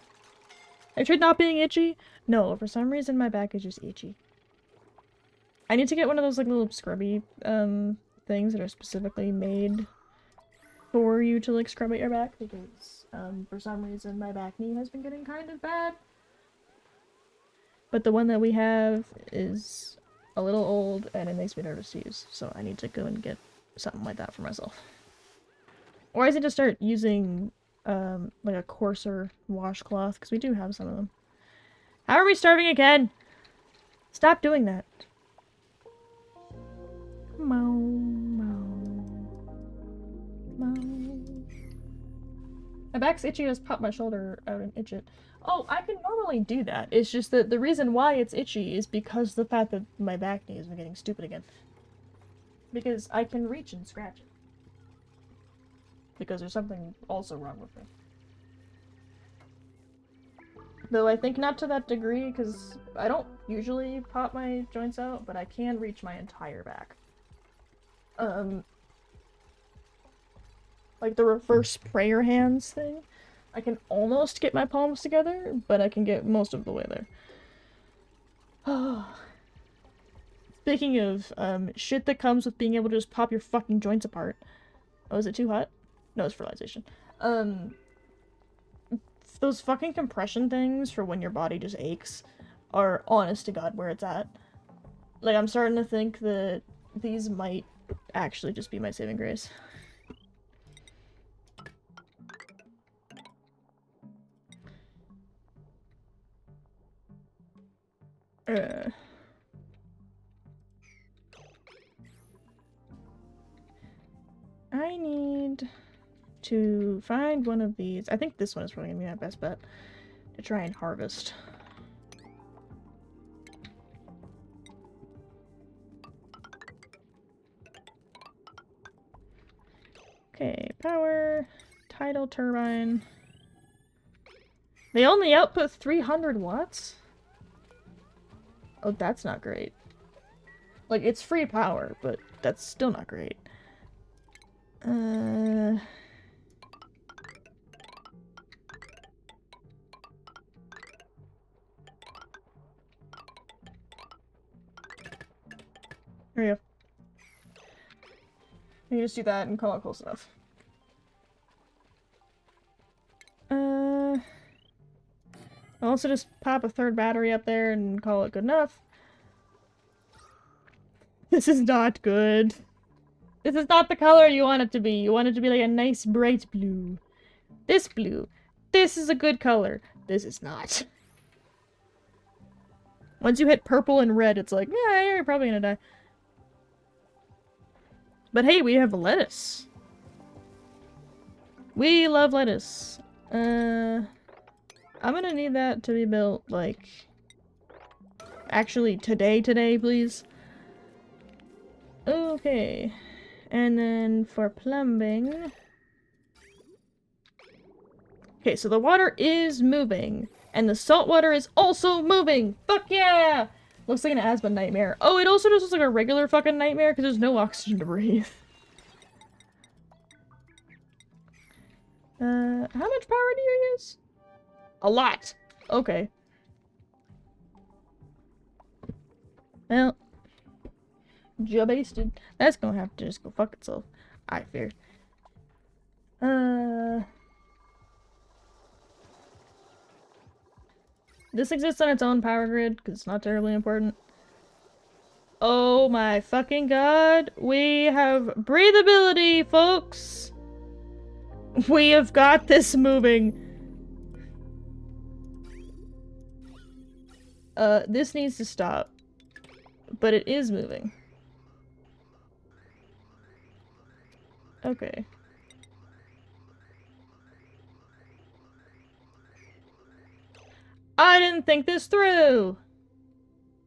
I tried not being itchy? No, for some reason my back is just itchy. I need to get one of those like little scrubby things that are specifically made for you to like scrub at your back because for some reason my back knee has been getting kind of bad. But the one that we have is a little old and it makes me nervous to use, so I need to go and get something like that for myself. Or I need to start using like a coarser washcloth, because we do have some of them. How are we starving again? Stop doing that. Mow, mow, mow. My back's itchy, I just pop my shoulder out and itch it. Oh, I can normally do that. It's just that the reason why it's itchy is because the fact that my back knee has been getting stupid again. Because I can reach and scratch it. Because there's something also wrong with me. Though I think not to that degree, because I don't usually pop my joints out, but I can reach my entire back. Like the reverse prayer hands thing. I can almost get my palms together, but I can get most of the way there. Speaking of, shit that comes with being able to just pop your fucking joints apart. Oh, is it too hot? No, it's fertilization. Those fucking compression things for when your body just aches are honest to God where it's at. Like, I'm starting to think that these might actually just be my saving grace. I need to find one of these. I think this one is probably gonna be my best bet to try and harvest. Okay, power, tidal turbine. They only output 300 watts? Oh, that's not great. Like, it's free power, but that's still not great. There we go. You just do that and call it close enough. I'll also just pop a third battery up there and call it good enough. This is not good. This is not the color you want it to be. You want it to be like a nice bright blue. This blue. This is a good color. This is not. Once you hit purple and red, it's like, yeah, you're probably gonna die. But hey, we have lettuce. We love lettuce. I'm gonna need that to be built, like... Actually, today, please. Okay. And then for plumbing... Okay, so the water is moving. And the salt water is also moving! Fuck yeah! Looks like an asthma nightmare. Oh, it also just looks like a regular fucking nightmare because there's no oxygen to breathe. How much power do you use? A lot! Okay. Well. Ja-basted. That's gonna have to just go fuck itself. I fear. This exists on its own power grid, because it's not terribly important. Oh my fucking god. We have breathability, folks! We have got this moving. This needs to stop. But it is moving. Okay. I didn't think this through!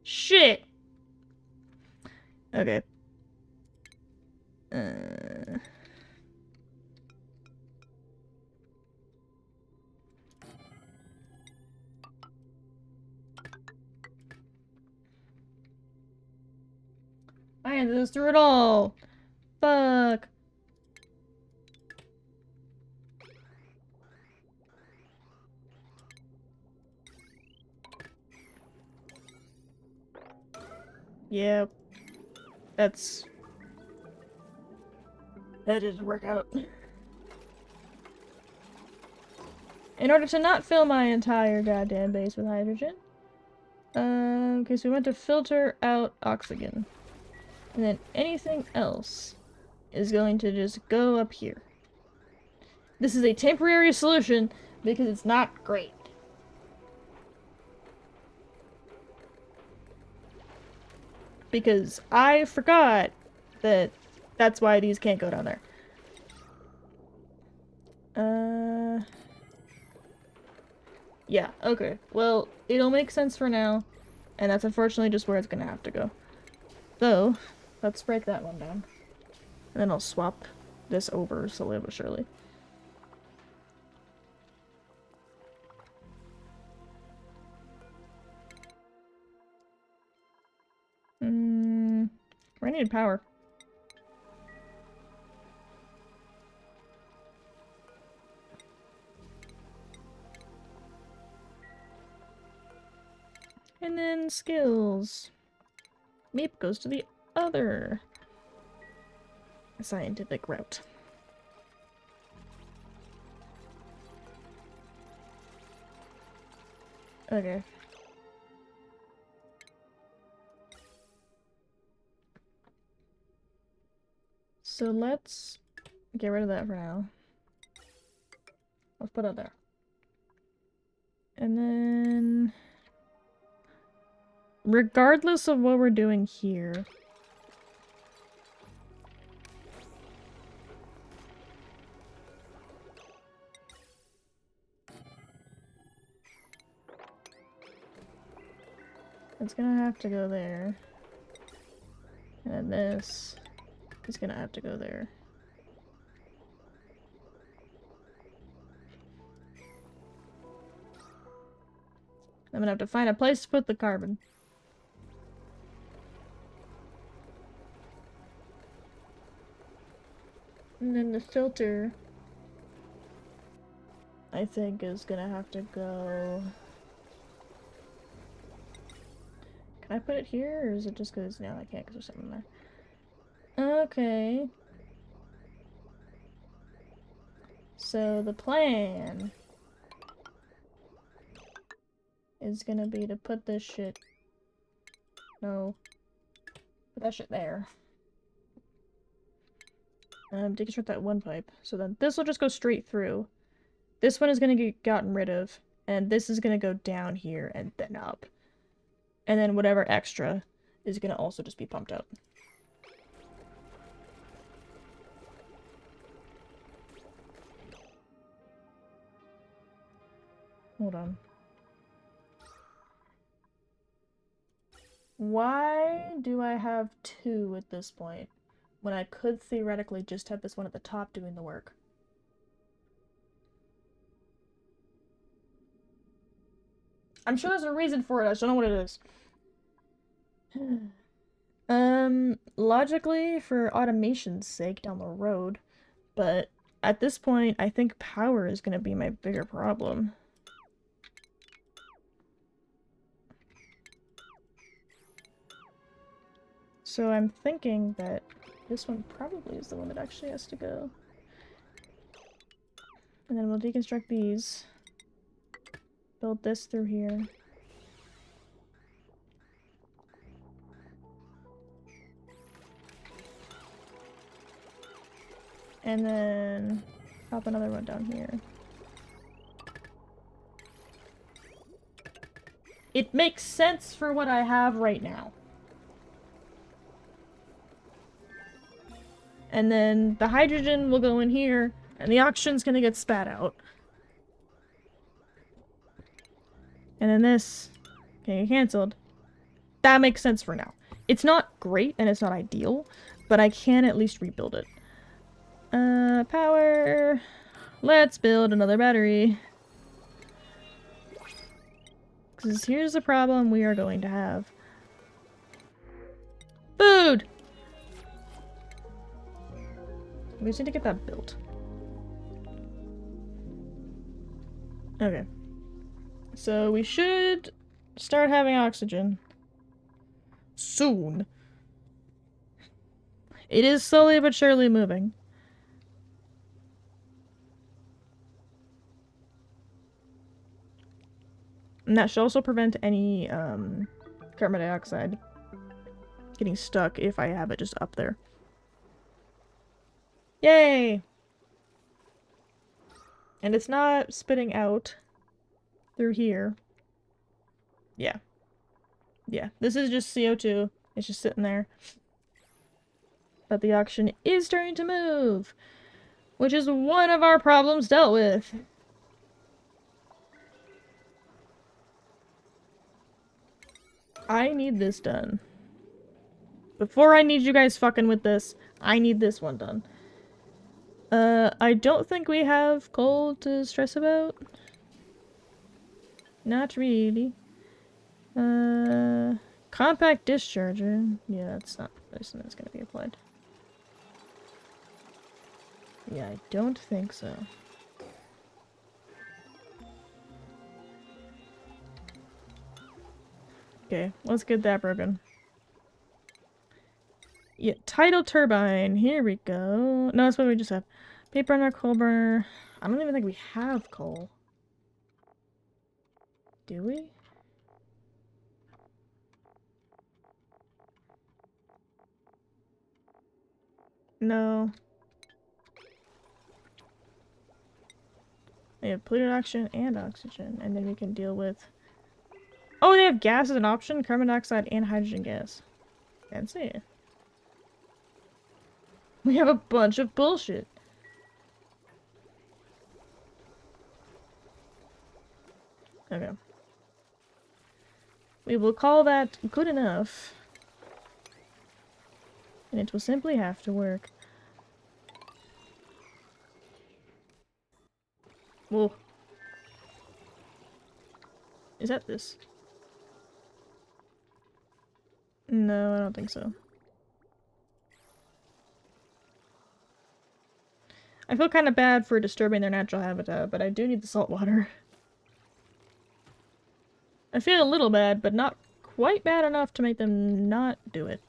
Shit! Okay. I had this through it all! Fuck! Yep. That didn't work out. In order to not fill my entire goddamn base with hydrogen. Okay, so we want to filter out oxygen. And then anything else is going to just go up here. This is a temporary solution because it's not great. Because I forgot that that's why these can't go down there. Yeah, okay. Well, it'll make sense for now. And that's unfortunately just where it's gonna have to go. So, let's break that one down. And then I'll swap this over slowly but surely. I need power. And then skills. Meep goes to the other scientific route. Okay. So let's get rid of that for now. Let's put it there. And then... regardless of what we're doing here... it's gonna have to go there. And this is gonna have to go there. I'm gonna have to find a place to put the carbon. And then the filter, I think, is gonna have to go... Can I put it here, or is it just because... No, I can't because there's something there. Okay. So the plan is gonna be to put this shit... No. Put that shit there. Deconstruct that one pipe. So then this will just go straight through. This one is gonna get gotten rid of. And this is gonna go down here and then up. And then whatever extra is gonna also just be pumped out. Hold on. Why do I have two at this point, when I could theoretically just have this one at the top doing the work? I'm sure there's a reason for it, I just don't know what it is. Logically, for automation's sake down the road, but at this point, I think power is gonna be my bigger problem. So I'm thinking that this one probably is the one that actually has to go. And then we'll deconstruct these. Build this through here. And then pop another one down here. It makes sense for what I have right now. And then the hydrogen will go in here, and the oxygen's gonna get spat out. And then this can get cancelled. That makes sense for now. It's not great, and it's not ideal, but I can at least rebuild it. Power. Let's build another battery. Because here's the problem we are going to have. Food! We just need to get that built. Okay. So we should start having oxygen. Soon. It is slowly but surely moving. And that should also prevent any carbon dioxide getting stuck if I have it just up there. Yay! And it's not spitting out through here. Yeah. Yeah, this is just CO2. It's just sitting there. But the oxygen is starting to move, which is one of our problems dealt with. I need this done. Before I need you guys fucking with this, I need this one done. I don't think we have coal to stress about. Not really. Compact discharger. Yeah, that's not something that's gonna be applied. Yeah, I don't think so. Okay, let's get that broken. Yeah, tidal turbine. Here we go. No, that's what we just have. Paper burner, coal burner. I don't even think we have coal. Do we? No. They have polluted oxygen and oxygen, and then we can deal with... Oh, they have gas as an option? Carbon dioxide and hydrogen gas. Fancy. We have a bunch of bullshit. Okay. We will call that good enough. And it will simply have to work. Whoa. Is that this? No, I don't think so. I feel kind of bad for disturbing their natural habitat, but I do need the salt water. I feel a little bad, but not quite bad enough to make them not do it.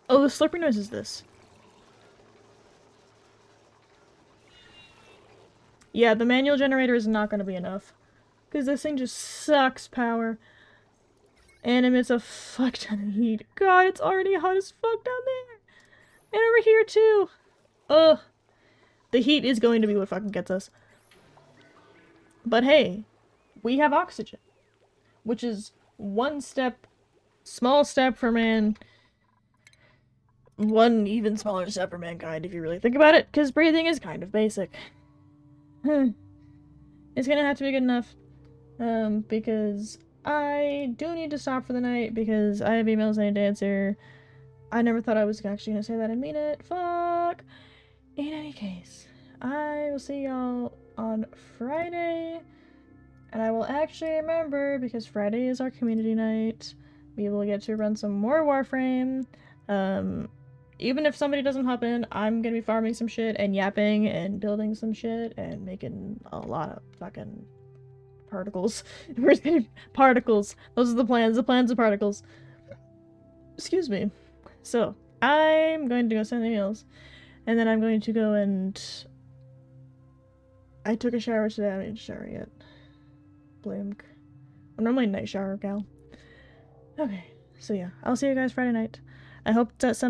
Oh, the slurpy noise is this. Yeah, the manual generator is not going to be enough. Because this thing just sucks power. And emits a fuck ton of heat. God, it's already hot as fuck down there. And over here too. Ugh. The heat is going to be what fucking gets us. But hey, we have oxygen. Which is one step, small step for man. One even smaller step for mankind if you really think about it. Because breathing is kind of basic. It's gonna have to be good enough. Because I do need to stop for the night because I have emails I need to answer. I never thought I was actually gonna say that and mean it. Fuck. In any case, I will see y'all on Friday. And I will actually remember, because Friday is our community night, we will get to run some more Warframe. Even if somebody doesn't hop in, I'm gonna be farming some shit and yapping and building some shit and making a lot of fucking particles. Particles. Those are the plans. The plans of particles. Excuse me. So, I'm going to go send emails. And then I'm going to go and... I took a shower today. I don't need to shower yet. Blink. I'm normally a night shower gal. Okay. So yeah, I'll see you guys Friday night. I hope that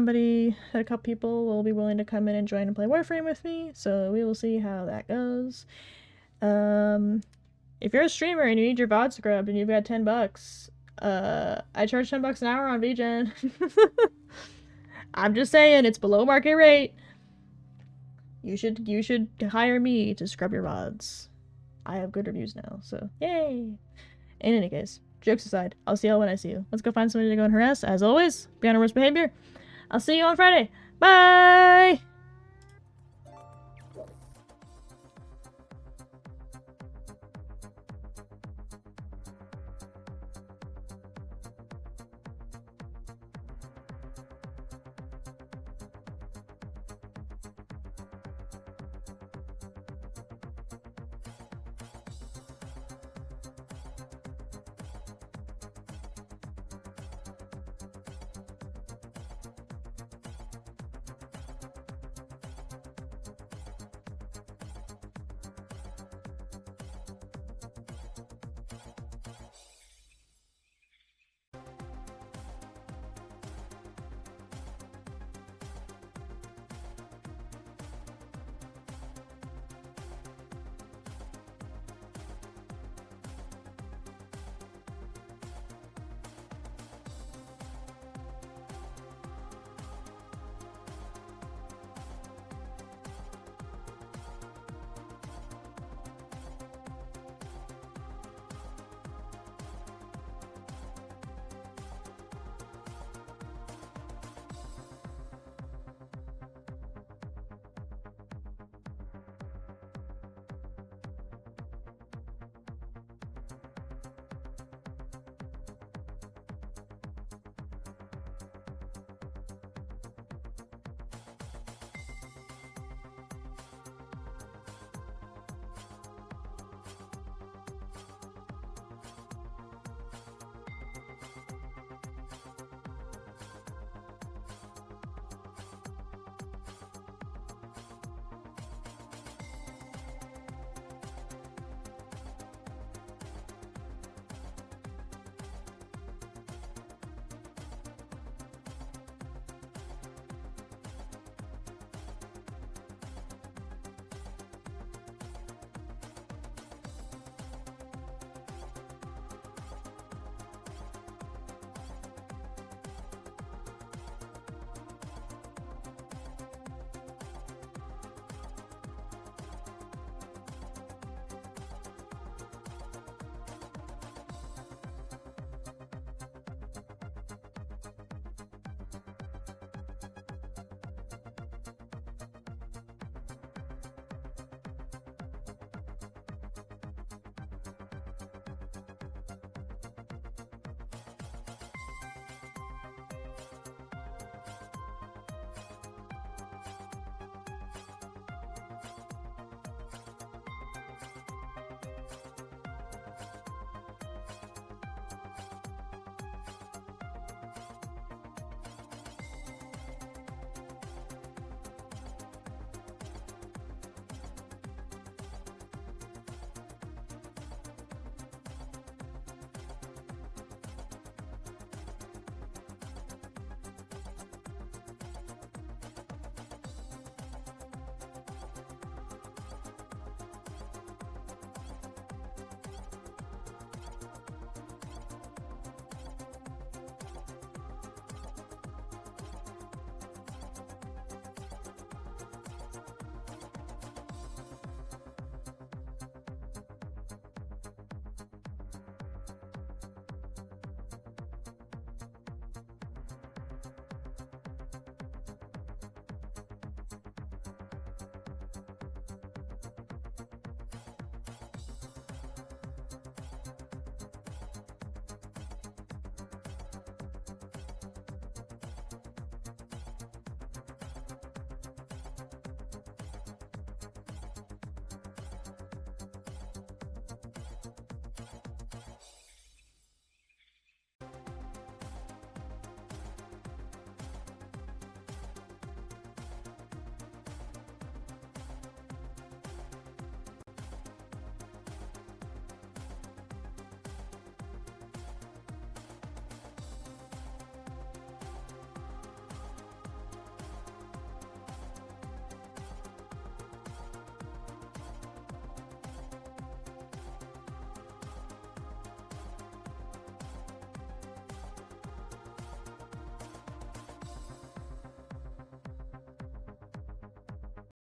a couple people will be willing to come in and join and play Warframe with me. So we will see how that goes. If you're a streamer and you need your VOD scrubbed and you've got $10, I charge $10 an hour on VGen. I'm just saying, it's below market rate. You should hire me to scrub your VODs. I have good reviews now, so yay! In any case, jokes aside, I'll see y'all when I see you. Let's go find somebody to go and harass. As always, be on our worst behavior. I'll see you on Friday. Bye!